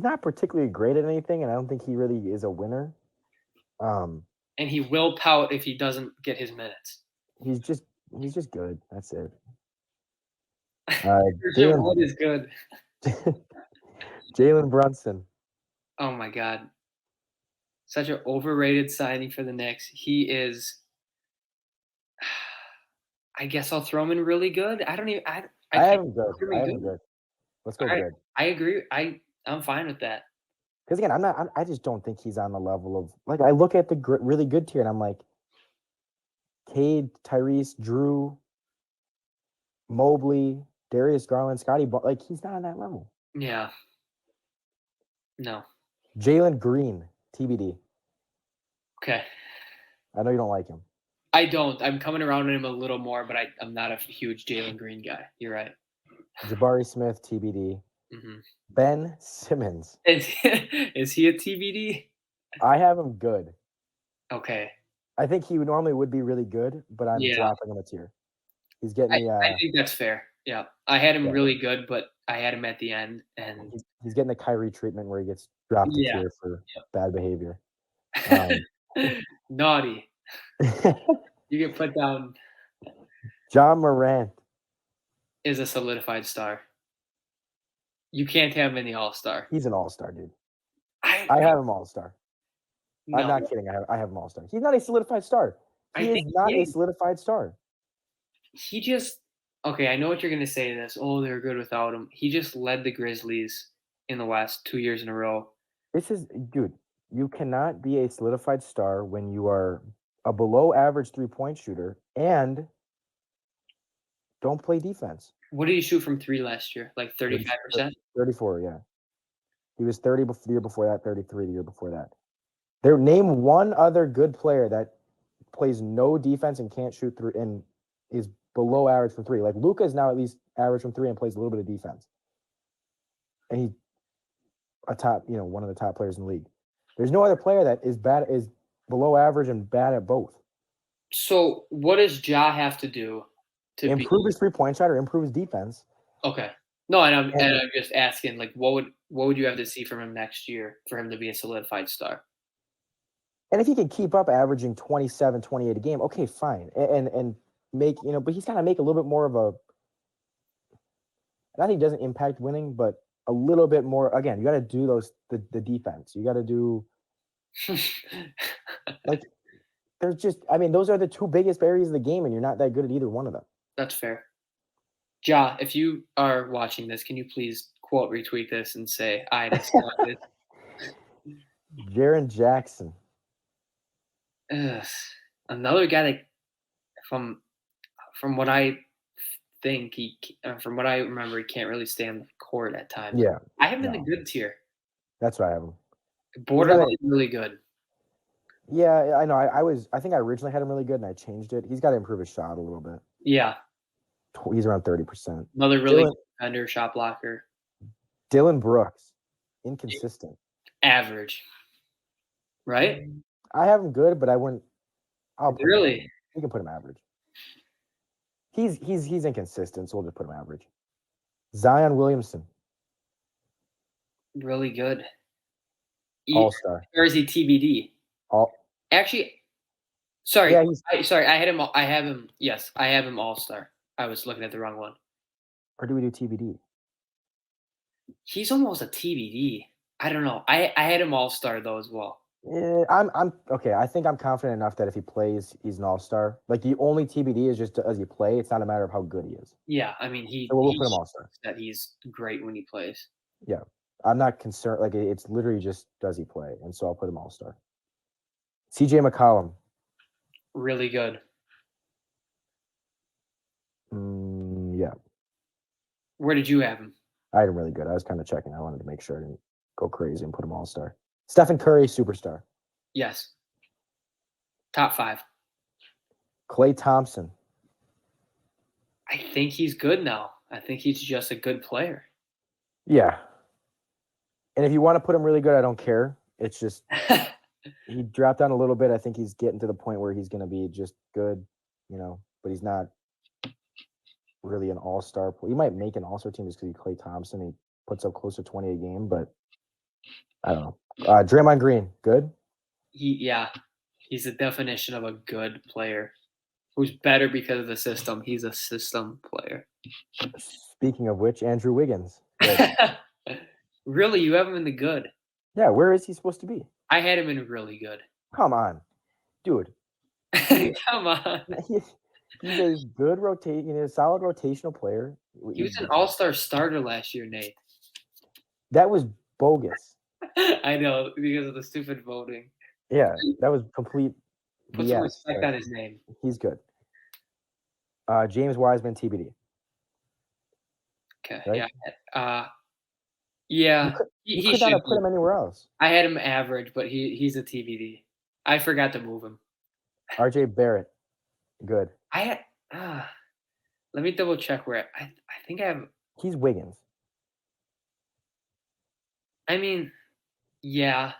Speaker 2: not particularly great at anything, and I don't think he really is a winner.
Speaker 3: And he will pout if he doesn't get his minutes.
Speaker 2: He's just good. That's it.
Speaker 3: Christian Wood is good.
Speaker 2: Jalen Brunson.
Speaker 3: Oh my God. Such an overrated signing for the Knicks. He is. I guess I'll throw him in really good. I don't even. I
Speaker 2: have him good. I have him good. Let's go good.
Speaker 3: I agree. I'm fine with that.
Speaker 2: Because again, I just don't think he's on the level of like I look at the really good tier and I'm like, Cade, Tyrese, Drew, Mobley, Darius Garland, Scotty, like he's not on that level.
Speaker 3: Yeah. No.
Speaker 2: Jalen Green, TBD.
Speaker 3: Okay.
Speaker 2: I know you don't like him.
Speaker 3: I don't. I'm coming around on him a little more, but I'm not a huge Jalen Green guy. You're right.
Speaker 2: Jabari Smith, TBD.
Speaker 3: Mm-hmm.
Speaker 2: Ben Simmons.
Speaker 3: Is he a TBD?
Speaker 2: I have him good.
Speaker 3: Okay.
Speaker 2: I think he normally would be really good, but I'm dropping him a tier. He's getting me.
Speaker 3: I think that's fair. Yeah, I had him really good, but I had him at the end, and
Speaker 2: he's getting the Kyrie treatment where he gets dropped a tier for bad behavior.
Speaker 3: Naughty. You get put down.
Speaker 2: John Morant
Speaker 3: is a solidified star. You can't have him in the All-Star.
Speaker 2: He's an All-Star, dude. I have him All-Star. No. I'm not kidding. I have him All-Star. He's not a solidified star. He is not a solidified star.
Speaker 3: He just okay. I know what you're going to say. This. Oh, they're good without him. He just led the Grizzlies in the last 2 years in a row.
Speaker 2: Dude. You cannot be a solidified star when you are a below-average three-point shooter and don't play defense.
Speaker 3: What did he shoot from 3 last year? Like 35%?
Speaker 2: 34, yeah. He was 30 the year before that, 33 the year before that. Name one other good player that plays no defense and can't shoot through and is below average from 3. Like Luka is now at least average from 3 and plays a little bit of defense. And he's one of the top players in the league. There's no other player that is below average and bad at both.
Speaker 3: So what does Ja have to do to
Speaker 2: improve his 3-point shot or improve his defense?
Speaker 3: Okay. No, and I'm just asking, like, what would you have to see from him next year for him to be a solidified star?
Speaker 2: And if he can keep up averaging 27, 28 a game, okay, fine. And make, but he's got to make a little bit more of a – I think he doesn't impact winning, but a little bit more. Again, you got to do the defense. You got to do like there's just those are the 2 biggest areas of the game, and you're not that good at either one of them.
Speaker 3: That's fair. Ja, if you are watching this, can you please quote retweet this and say I decided?
Speaker 2: Jaren Jackson.
Speaker 3: Another guy that from what I think from what I remember, he can't really stay on the court at times.
Speaker 2: Yeah,
Speaker 3: I have him in the good tier.
Speaker 2: That's why I have him.
Speaker 3: Borderline really good.
Speaker 2: Yeah, I know. I think I originally had him really good, and I changed it. He's got to improve his shot a little bit.
Speaker 3: Yeah,
Speaker 2: he's around 30%.
Speaker 3: Another really good defender, shot blocker.
Speaker 2: Dylan Brooks, inconsistent.
Speaker 3: Average, right?
Speaker 2: I have him good, but I wouldn't.
Speaker 3: Really?
Speaker 2: We can put him average. He's inconsistent, so we'll just put him average. Zion Williamson.
Speaker 3: Really good.
Speaker 2: All-star.
Speaker 3: Or is he TBD? Actually, sorry.
Speaker 2: Yeah,
Speaker 3: I had him. I have him. Yes, I have him all-star. I was looking at the wrong one.
Speaker 2: Or do we do TBD?
Speaker 3: He's almost a TBD. I don't know. I had him all-star though as well.
Speaker 2: Yeah, I'm okay. I think I'm confident enough that if he plays, he's an all-star. Like the only TBD is just does he play? It's not a matter of how good he is.
Speaker 3: Yeah, I mean
Speaker 2: So we'll put him all-star.
Speaker 3: That he's great when he plays.
Speaker 2: Yeah, I'm not concerned. Like it's literally just does he play, and so I'll put him all-star. CJ McCollum.
Speaker 3: Really good.
Speaker 2: Yeah.
Speaker 3: Where did you have him?
Speaker 2: I had him really good. I was kind of checking. I wanted to make sure I didn't go crazy and put him all-star. Stephen Curry, superstar.
Speaker 3: Yes. Top 5.
Speaker 2: Klay Thompson.
Speaker 3: I think he's good now. I think he's just a good player.
Speaker 2: Yeah. And if you want to put him really good, I don't care. It's just he dropped down a little bit. I think he's getting to the point where he's going to be just good, but he's not really an all-star player. He might make an all-star team just because he's Klay Thompson. He puts up close to 20 a game, but I don't know. Draymond Green, good?
Speaker 3: He's the definition of a good player who's better because of the system. He's a system player.
Speaker 2: Speaking of which, Andrew Wiggins.
Speaker 3: Really? You have him in the good?
Speaker 2: Yeah, where is he supposed to be?
Speaker 3: I had him in really good.
Speaker 2: Come on. Dude.
Speaker 3: Come on.
Speaker 2: He's a good a solid rotational player.
Speaker 3: He was an all-star starter last year, Nate.
Speaker 2: That was bogus.
Speaker 3: I know, because of the stupid voting.
Speaker 2: Yeah, that was complete
Speaker 3: Put some respect on his name.
Speaker 2: He's good. James Wiseman, TBD.
Speaker 3: Okay,
Speaker 2: right?
Speaker 3: yeah.
Speaker 2: You could not have put him anywhere else.
Speaker 3: I had him average, but he's a TBD. I forgot to move him.
Speaker 2: RJ Barrett, good.
Speaker 3: Let me double check where I think I have.
Speaker 2: He's Wiggins.
Speaker 3: I mean, yeah.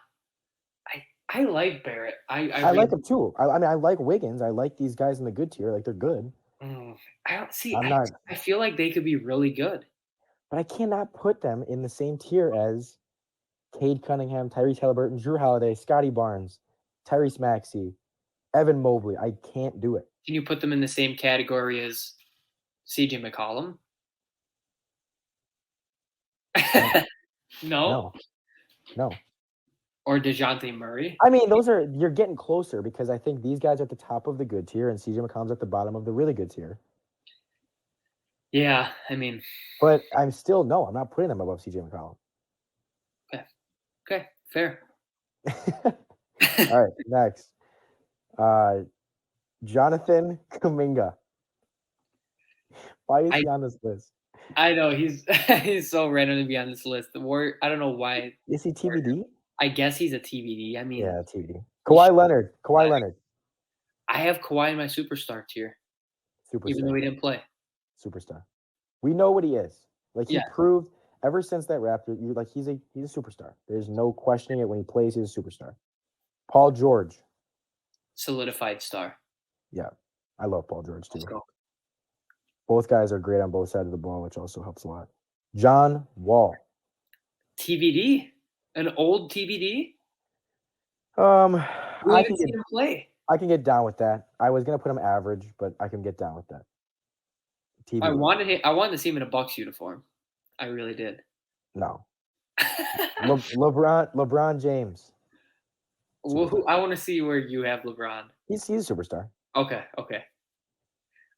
Speaker 3: I like Barrett.
Speaker 2: I like him too. I mean, I like Wiggins. I like these guys in the good tier. Like they're good.
Speaker 3: I don't see. I feel like they could be really good.
Speaker 2: But I cannot put them in the same tier as Cade Cunningham, Tyrese Halliburton, Drew Holiday, Scotty Barnes, Tyrese Maxey, Evan Mobley. I can't do it.
Speaker 3: Can you put them in the same category as CJ McCollum? No. Or DeJounte Murray?
Speaker 2: I mean, you're getting closer because I think these guys are at the top of the good tier and CJ McCollum's at the bottom of the really good tier.
Speaker 3: Yeah, I mean.
Speaker 2: But I'm not putting them above CJ McCollum.
Speaker 3: Okay, fair.
Speaker 2: All right, next. Jonathan Kuminga. Why is he on this list?
Speaker 3: I know he's so random to be on this list. I don't know why.
Speaker 2: Is he TBD?
Speaker 3: I guess he's a TBD. I mean,
Speaker 2: yeah, TBD. Kawhi Leonard.
Speaker 3: I have Kawhi in my superstar tier. Even though he didn't play.
Speaker 2: Superstar. We know what he is. Like he proved ever since that Raptor. He's a superstar. There's no questioning it. When he plays, he's a superstar. Paul George.
Speaker 3: Solidified star.
Speaker 2: Yeah, I love Paul George too.
Speaker 3: Let's go.
Speaker 2: Both guys are great on both sides of the ball, which also helps a lot. John Wall.
Speaker 3: TBD? An old TBD?
Speaker 2: I can
Speaker 3: see him play.
Speaker 2: I can get down with that. I was gonna put him average, but I can get down with that. TBD.
Speaker 3: I wanted to see him in a Bucks uniform. I really did.
Speaker 2: No. LeBron James.
Speaker 3: Well, I want to see where you have LeBron.
Speaker 2: He's a superstar.
Speaker 3: Okay.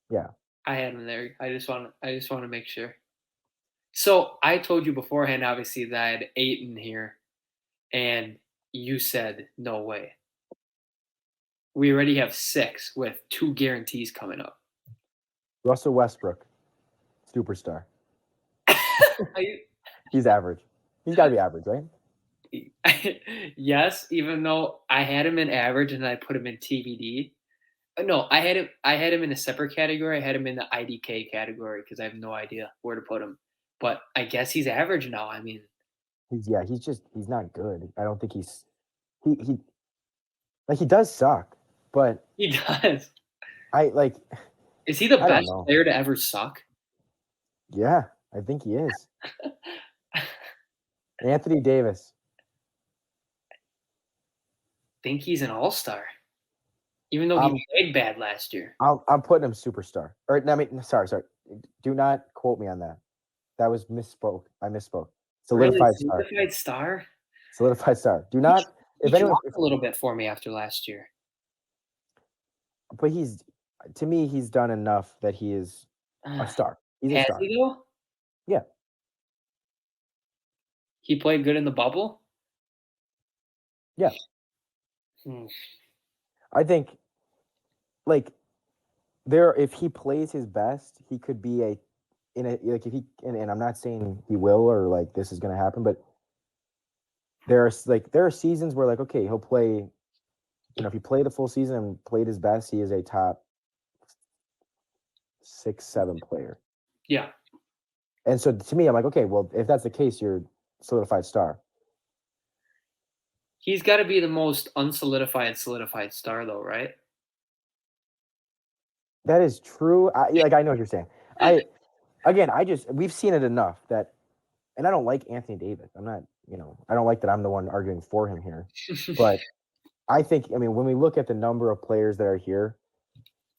Speaker 2: Yeah.
Speaker 3: I had him there. I just want to make sure. So I told you beforehand, obviously, that I had 8 in here, and you said no way. We already have 6 with 2 guarantees coming up.
Speaker 2: Russell Westbrook, superstar. He's average. He's got to be average, right?
Speaker 3: Yes, even though I had him in average and I put him in TBD. No, I had him in a separate category. I had him in the IDK category because I have no idea where to put him. But I guess he's average now. I mean,
Speaker 2: he's not good. I don't think he does suck, but
Speaker 3: he does. Is he the
Speaker 2: I don't
Speaker 3: best
Speaker 2: know.
Speaker 3: player to ever suck?
Speaker 2: Yeah, I think he is. Anthony Davis.
Speaker 3: Think he's an all-star, even though he played bad last year.
Speaker 2: I'm putting him superstar. Or no, I mean, sorry. Do not quote me on that. That was misspoke. I misspoke. Solidified
Speaker 3: Really?
Speaker 2: star.
Speaker 3: Solidified star?
Speaker 2: Solidified star. Do not.
Speaker 3: He dropped a little bit for me after last year.
Speaker 2: But to me, he's done enough that he is a star. He's a star.
Speaker 3: Has he though?
Speaker 2: Yeah.
Speaker 3: He played good in the bubble?
Speaker 2: Yeah. I think, if he plays his best, he could be if he, and I'm not saying he will or this is going to happen, but there are seasons where okay, he'll play, if he played the full season and played his best, he is a top 6-7 player.
Speaker 3: Yeah.
Speaker 2: And so to me, I'm like, okay, well, if that's the case, you're solidified star.
Speaker 3: He's got to be the most unsolidified solidified star, though, right?
Speaker 2: That is true. I know what you're saying. We've seen it enough that, and I don't like Anthony Davis. I'm not, I don't like that I'm the one arguing for him here. But I think, when we look at the number of players that are here,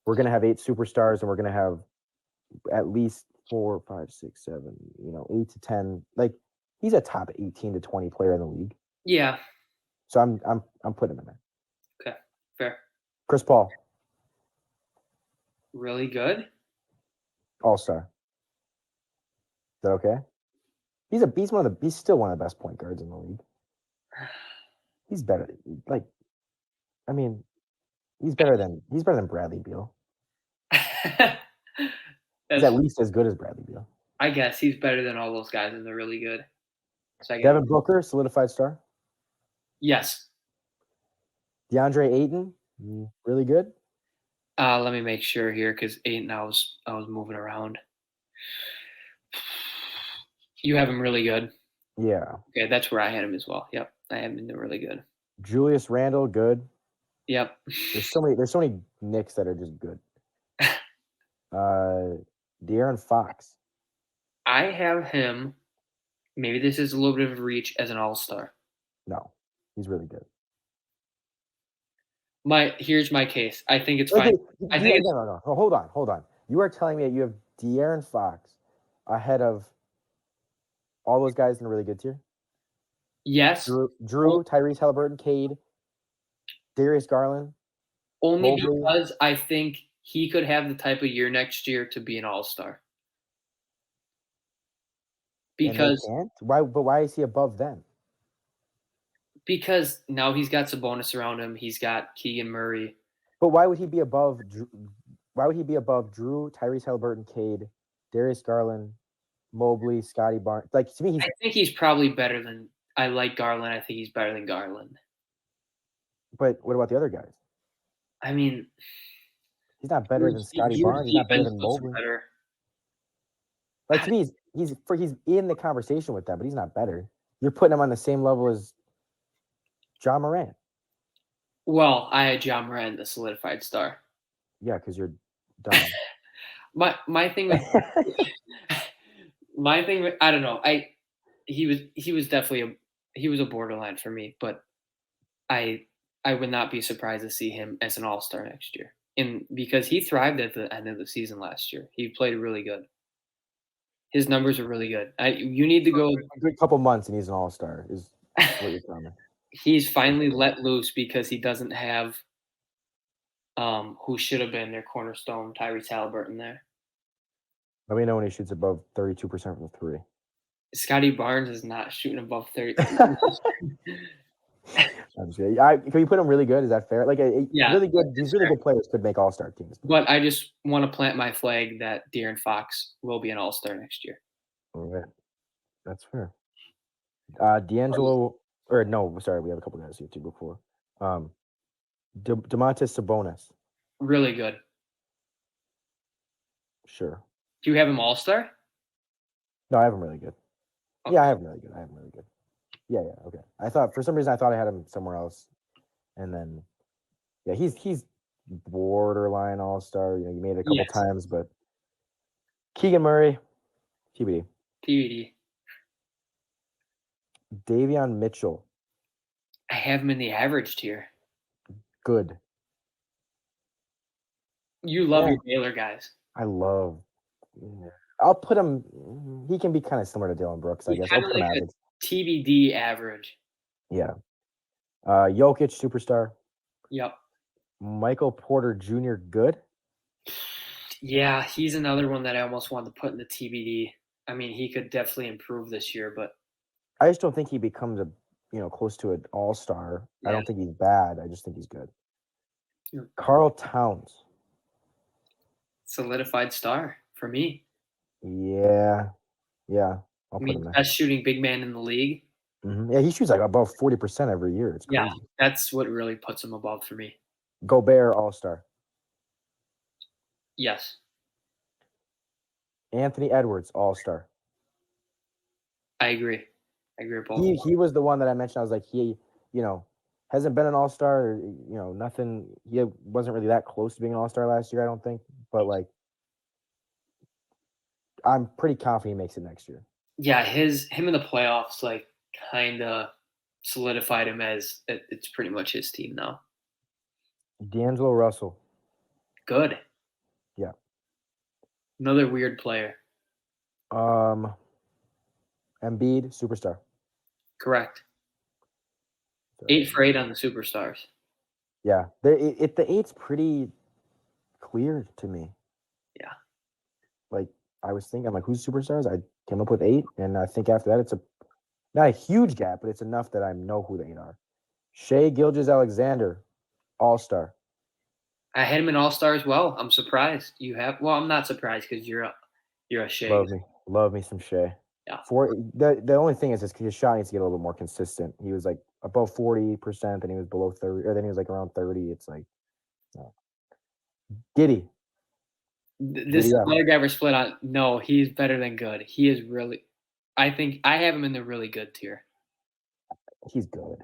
Speaker 2: we're going to have 8 superstars, and we're going to have at least 4, 5, 6, 7, 8 to 10. He's a top 18 to 20 player in the league.
Speaker 3: Yeah.
Speaker 2: So I'm putting him in there.
Speaker 3: Okay, fair.
Speaker 2: Chris Paul.
Speaker 3: Really good.
Speaker 2: All-star. Is that okay? He's still one of the best point guards in the league. He's better. He's better than Bradley Beal. He's at least as good as Bradley Beal.
Speaker 3: I guess he's better than all those guys, and they're really good. So
Speaker 2: Devin Booker, solidified star.
Speaker 3: Yes.
Speaker 2: DeAndre Ayton, really good.
Speaker 3: Let me make sure here, because Ayton, I was moving around. You have him really good.
Speaker 2: Yeah.
Speaker 3: Okay, that's where I had him as well. Yep, I have him really good.
Speaker 2: Julius Randle, good.
Speaker 3: Yep.
Speaker 2: There's so many Knicks that are just good. De'Aaron Fox.
Speaker 3: I have him. Maybe this is a little bit of a reach as an all-star.
Speaker 2: No, he's really good.
Speaker 3: Here's my case. I think it's fine.
Speaker 2: No. Hold on. You are telling me that you have De'Aaron Fox ahead of all those guys in a really good tier?
Speaker 3: Yes.
Speaker 2: Drew, Tyrese Halliburton, Cade, Darius Garland.
Speaker 3: Only because I think he could have the type of year next year to be an all-star. Because
Speaker 2: why is he above them?
Speaker 3: Because now he's got Sabonis around him. He's got Keegan Murray.
Speaker 2: But why would he be above Drew, Tyrese Halliburton, Cade, Darius Garland, Mobley, Scotty Barnes? To me,
Speaker 3: I think he's probably better than. I like Garland. I think he's better than Garland.
Speaker 2: But what about the other guys? He's not better than Scotty Barnes. He's not better than Mobley. To me, he's in the conversation with them, but he's not better. You're putting him on the same level as John Morant.
Speaker 3: Well, I had John Morant, the solidified star.
Speaker 2: Yeah, because you're dumb.
Speaker 3: my thing with I don't know. He was definitely he was a borderline for me, but I would not be surprised to see him as an all-star next year. Because he thrived at the end of the season last year. He played really good. His numbers are really good. You need to go
Speaker 2: a good couple months and he's an all-star is what you're telling me.
Speaker 3: He's finally let loose because he doesn't have who should have been their cornerstone, Tyrese Halliburton there.
Speaker 2: Let me know when he shoots above 32% from the 3.
Speaker 3: Scotty Barnes is not shooting above 30.
Speaker 2: I'm just can you put him really good? Is that fair?
Speaker 3: Yeah,
Speaker 2: really good. These really good players could make all-star teams.
Speaker 3: But I just want to plant my flag that De'Aaron Fox will be an all-star next year.
Speaker 2: All right. That's fair. D'Angelo, or no, sorry, we have a couple guys here too before. Domantas Sabonis.
Speaker 3: Really good.
Speaker 2: Sure.
Speaker 3: Do you have him all-star?
Speaker 2: No, I have him really good. Okay. Yeah, I have him really good. Yeah, okay. For some reason I thought I had him somewhere else. And then he's borderline all-star. You made it a couple
Speaker 3: Yes.
Speaker 2: times, but Keegan Murray, TBD.
Speaker 3: TBD.
Speaker 2: Davion Mitchell,
Speaker 3: I have him in the average tier.
Speaker 2: good.
Speaker 3: You love your Baylor guys.
Speaker 2: I love. I'll put him. He can be kind of similar to Dylan Brooks, I guess. I'll put him average.
Speaker 3: TBD average.
Speaker 2: Yeah. Jokic, superstar.
Speaker 3: Yep.
Speaker 2: Michael Porter Jr., good.
Speaker 3: Yeah, he's another one that I almost wanted to put in the TBD. I mean, he could definitely improve this year, but
Speaker 2: I just don't think he becomes close to an all-star.
Speaker 3: Yeah.
Speaker 2: I don't think he's bad. I just think he's good.
Speaker 3: Yeah.
Speaker 2: Karl Towns.
Speaker 3: Solidified star for me.
Speaker 2: Yeah. I'll put him there.
Speaker 3: Best shooting big man in the league.
Speaker 2: Mm-hmm. Yeah, he shoots like above 40% every year. It's crazy.
Speaker 3: Yeah, that's what really puts him above for me.
Speaker 2: Gobert, all-star.
Speaker 3: Yes.
Speaker 2: Anthony Edwards, all-star.
Speaker 3: I agree with both.
Speaker 2: He was the one that I mentioned. I was like, he, hasn't been an all-star, nothing. He wasn't really that close to being an all-star last year, I don't think. But, I'm pretty confident he makes it next year.
Speaker 3: Yeah, him in the playoffs, kind of solidified him as it's pretty much his team now.
Speaker 2: D'Angelo Russell.
Speaker 3: Good.
Speaker 2: Yeah.
Speaker 3: Another weird player.
Speaker 2: Embiid, superstar.
Speaker 3: Correct. 8 for 8 on the superstars.
Speaker 2: Yeah. The 8's pretty clear to me.
Speaker 3: Yeah.
Speaker 2: I was thinking, who's superstars? I came up with 8, and I think after that, it's not a huge gap, but it's enough that I know who the 8 are. Shai Gilgeous-Alexander, all-star.
Speaker 3: I had him in all-star as well. I'm surprised you have. Well, I'm not surprised because you're a Shai.
Speaker 2: Love me some Shai.
Speaker 3: Yeah.
Speaker 2: The only thing is his shot needs to get a little bit more consistent. He was above 40%, then he was below 30, or then he was around 30. It's no. Giddey.
Speaker 3: This is another guy we're split on. No, he's better than good. He is really. I think I have him in the really good tier.
Speaker 2: He's good.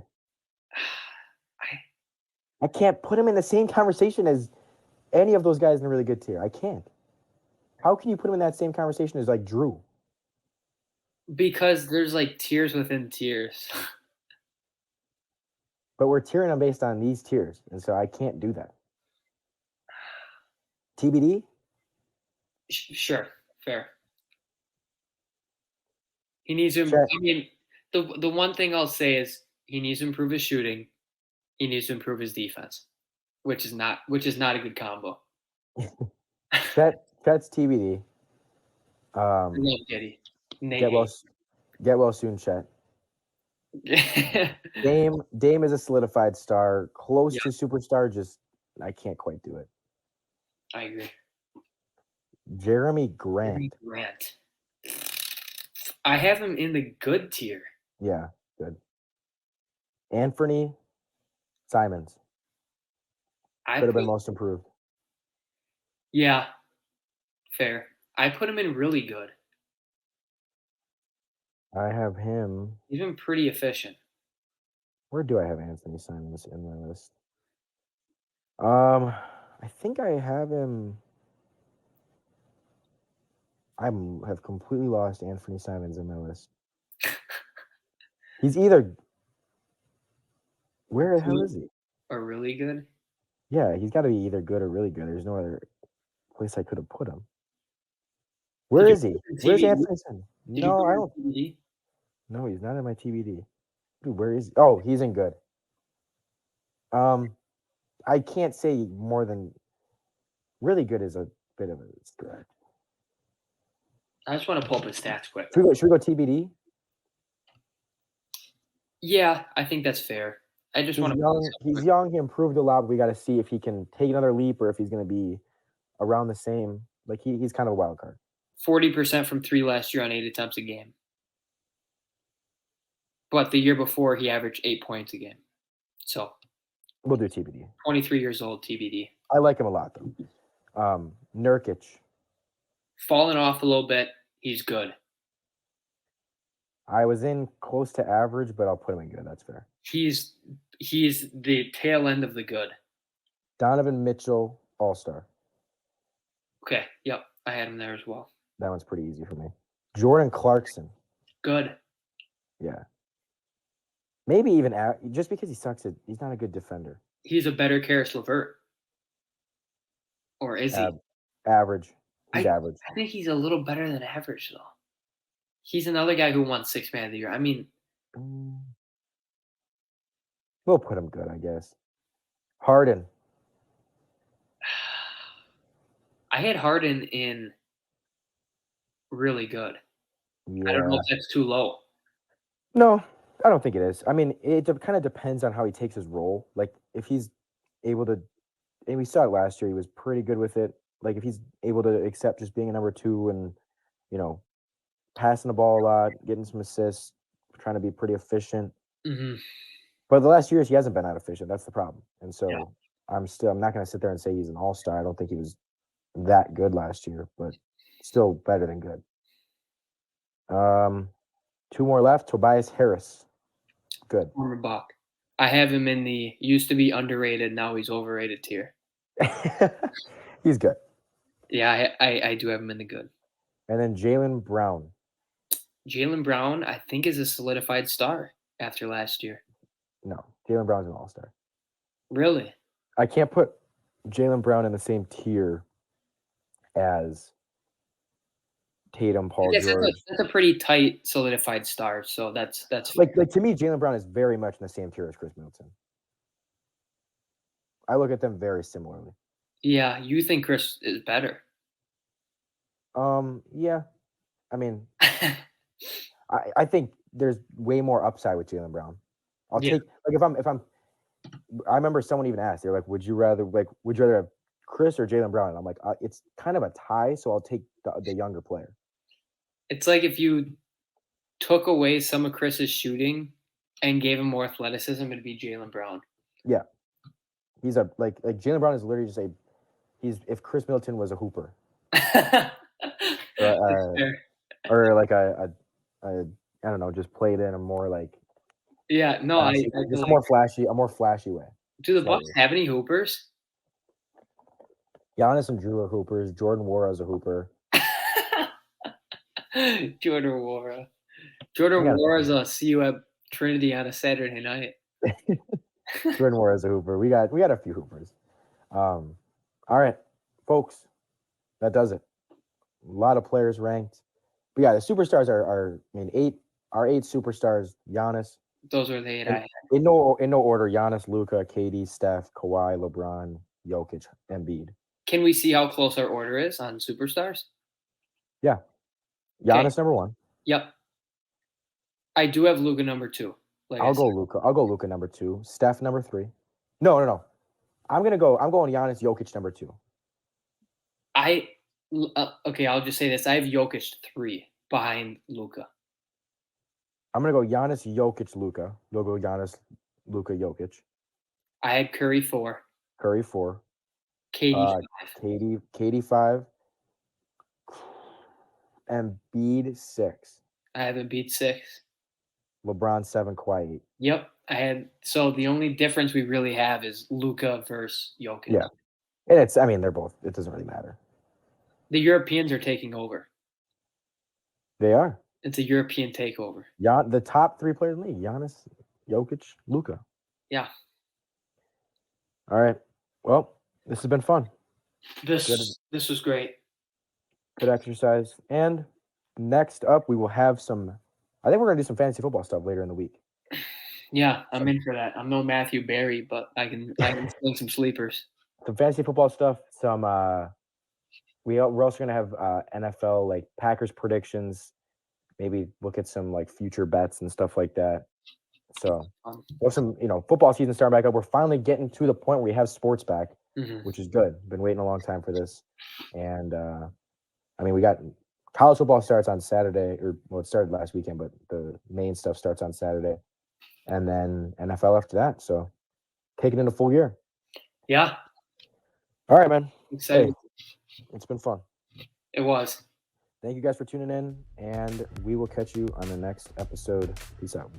Speaker 2: I can't put him in the same conversation as any of those guys in a really good tier. I can't. How can you put him in that same conversation as Drew?
Speaker 3: Because there's tiers within tiers.
Speaker 2: But we're tiering them based on these tiers, and so I can't do that. TBD?
Speaker 3: Sure, fair. He needs to. I mean, the one thing I'll say is he needs to improve his shooting. He needs to improve his defense, which is not a good combo.
Speaker 2: Chet's TBD.
Speaker 3: I love Giddey.
Speaker 2: Get well soon, Chet. Dame is a solidified star, close to superstar. Just I can't quite do it.
Speaker 3: I agree.
Speaker 2: Jeremy Grant.
Speaker 3: I have him in the good tier.
Speaker 2: Yeah, good. Anthony Simons. Could have been most improved.
Speaker 3: Yeah, fair. I put him in really good.
Speaker 2: I have him.
Speaker 3: He's been pretty efficient.
Speaker 2: Where do I have Anthony Simons in my list? I think I have him. I have completely lost Anthony Simons in my list. He's either. Where the hell is he?
Speaker 3: Or really good?
Speaker 2: Yeah, he's got to be either good or really good. There's no other place I could have put him. Where is he? Where's Anthony Simons? No, I don't. TBD? No, he's not in my TBD. Dude, where is he? Oh, he's in good. I can't say more than really good is a bit of a stretch.
Speaker 3: I just want to pull up his stats quick.
Speaker 2: Should we go TBD?
Speaker 3: Yeah, I think that's fair. I just want to.
Speaker 2: He's young. He improved a lot. But we got to see if he can take another leap or if he's going to be around the same. He's kind of a wild card.
Speaker 3: 40% from 3 last year on 8 attempts a game. But the year before, he averaged 8 points a game. So
Speaker 2: we'll do TBD.
Speaker 3: 23 years old, TBD.
Speaker 2: I like him a lot, though. Nurkic.
Speaker 3: Falling off a little bit. He's good.
Speaker 2: I was in close to average, but I'll put him in good. That's fair.
Speaker 3: He's the tail end of the good.
Speaker 2: Donovan Mitchell, All-Star.
Speaker 3: Okay. Yep. I had him there as well.
Speaker 2: That one's pretty easy for me. Jordan Clarkson.
Speaker 3: Good.
Speaker 2: Yeah. Maybe even just because he sucks, he's not a good defender.
Speaker 3: He's a better Karis LeVert. Or is he?
Speaker 2: Average. He's average.
Speaker 3: I think he's a little better than average, though. He's another guy who won 6th Man of the Year. I mean,
Speaker 2: we'll put him good, I guess. Harden.
Speaker 3: I had Harden in really good.
Speaker 2: Yeah.
Speaker 3: I don't know if that's too low.
Speaker 2: No, I don't think it is. I mean, it kind of depends on how he takes his role. Like, if he's able to, and we saw it last year, he was pretty good with it. Like, if he's able to accept just being a number 2 and, passing the ball a lot, getting some assists, trying to be pretty efficient.
Speaker 3: Mm-hmm.
Speaker 2: But the last years, he hasn't been that efficient. That's the problem. And so
Speaker 3: Yeah.
Speaker 2: I'm not going to sit there and say he's an all-star. I don't think he was that good last year, but still better than good. 2 more left. Tobias Harris. Good.
Speaker 3: Former Buck. I have him in the used to be underrated, now he's overrated tier.
Speaker 2: He's good.
Speaker 3: Yeah, I do have him in the good.
Speaker 2: And then Jaylen Brown.
Speaker 3: Jaylen Brown, I think, is a solidified star after last year.
Speaker 2: No, Jaylen Brown's an all-star.
Speaker 3: Really?
Speaker 2: I can't put Jaylen Brown in the same tier as Tatum, Paul George.
Speaker 3: That's a pretty tight solidified star, so that's
Speaker 2: like to me, Jaylen Brown is very much in the same tier as Chris Middleton. I look at them very similarly.
Speaker 3: Yeah, you think Chris is better?
Speaker 2: Yeah. I mean, I think there's way more upside with Jaylen Brown. I'll take if I'm. I remember someone even asked, they're like, "Would you rather have Chris or Jaylen Brown?" And I'm like, it's kind of a tie, so I'll take the younger player.
Speaker 3: It's like if you took away some of Chris's shooting and gave him more athleticism, it'd be Jaylen Brown.
Speaker 2: Yeah, he's like Jaylen Brown is literally just if Chris Middleton was a hooper, or like I don't know, just played in a more like
Speaker 3: flashy,
Speaker 2: just a more flashy way.
Speaker 3: Do the Bucks have any hoopers?
Speaker 2: Giannis and Drew are hoopers. Jordan Wara is a hooper.
Speaker 3: Jordan Wara is a see you at Trinity on a Saturday night.
Speaker 2: Jordan Wara is a hooper. We got a few hoopers. All right, folks, that does it. A lot of players ranked. But yeah, the superstars are 8 superstars. Giannis.
Speaker 3: Those are the 8 I had.
Speaker 2: In no order: Giannis, Luka, KD, Steph, Kawhi, LeBron, Jokic, Embiid.
Speaker 3: Can we see how close our order is on superstars?
Speaker 2: Yeah. Giannis number 1.
Speaker 3: Yep. I do have Luka number 2.
Speaker 2: I'll go Luka number 2. Steph number 3. No. I'm going Giannis, Jokic number 2.
Speaker 3: Okay, I'll just say this. I have Jokic 3 behind Luka.
Speaker 2: I'm going to go Giannis, Jokic, Luka. You'll go Giannis, Luka, Jokic.
Speaker 3: I had Curry 4.
Speaker 2: Curry 4.
Speaker 3: KD 5.
Speaker 2: KD 5. Embiid 6.
Speaker 3: I have Embiid 6.
Speaker 2: LeBron 7, Kawhi 8.
Speaker 3: Yep. So the only difference we really have is Luka versus Jokic.
Speaker 2: Yeah. And they're both, it doesn't really matter.
Speaker 3: The Europeans are taking over.
Speaker 2: They are.
Speaker 3: It's a European takeover.
Speaker 2: Yeah, the top 3 players in the league: Giannis, Jokic, Luka.
Speaker 3: Yeah.
Speaker 2: All right. Well, this has been fun.
Speaker 3: This was great.
Speaker 2: Good exercise. And next up, we will have I think we're going to do some fantasy football stuff later in the week.
Speaker 3: Yeah, I'm in for that. I'm no Matthew Berry, but I can sling some sleepers.
Speaker 2: Some fantasy football stuff. We're also going to have NFL, like Packers predictions. Maybe look at some like future bets and stuff like that. So, football season starting back up. We're finally getting to the point where we have sports back, which is good. Been waiting a long time for this. And, we got college football starts on Saturday, it started last weekend, but the main stuff starts on Saturday. And then NFL after that. So, taking in a full year.
Speaker 3: Yeah.
Speaker 2: All right, man.
Speaker 3: Excited.
Speaker 2: Hey, it's been fun.
Speaker 3: It was.
Speaker 2: Thank you guys for tuning in, and we will catch you on the next episode. Peace out.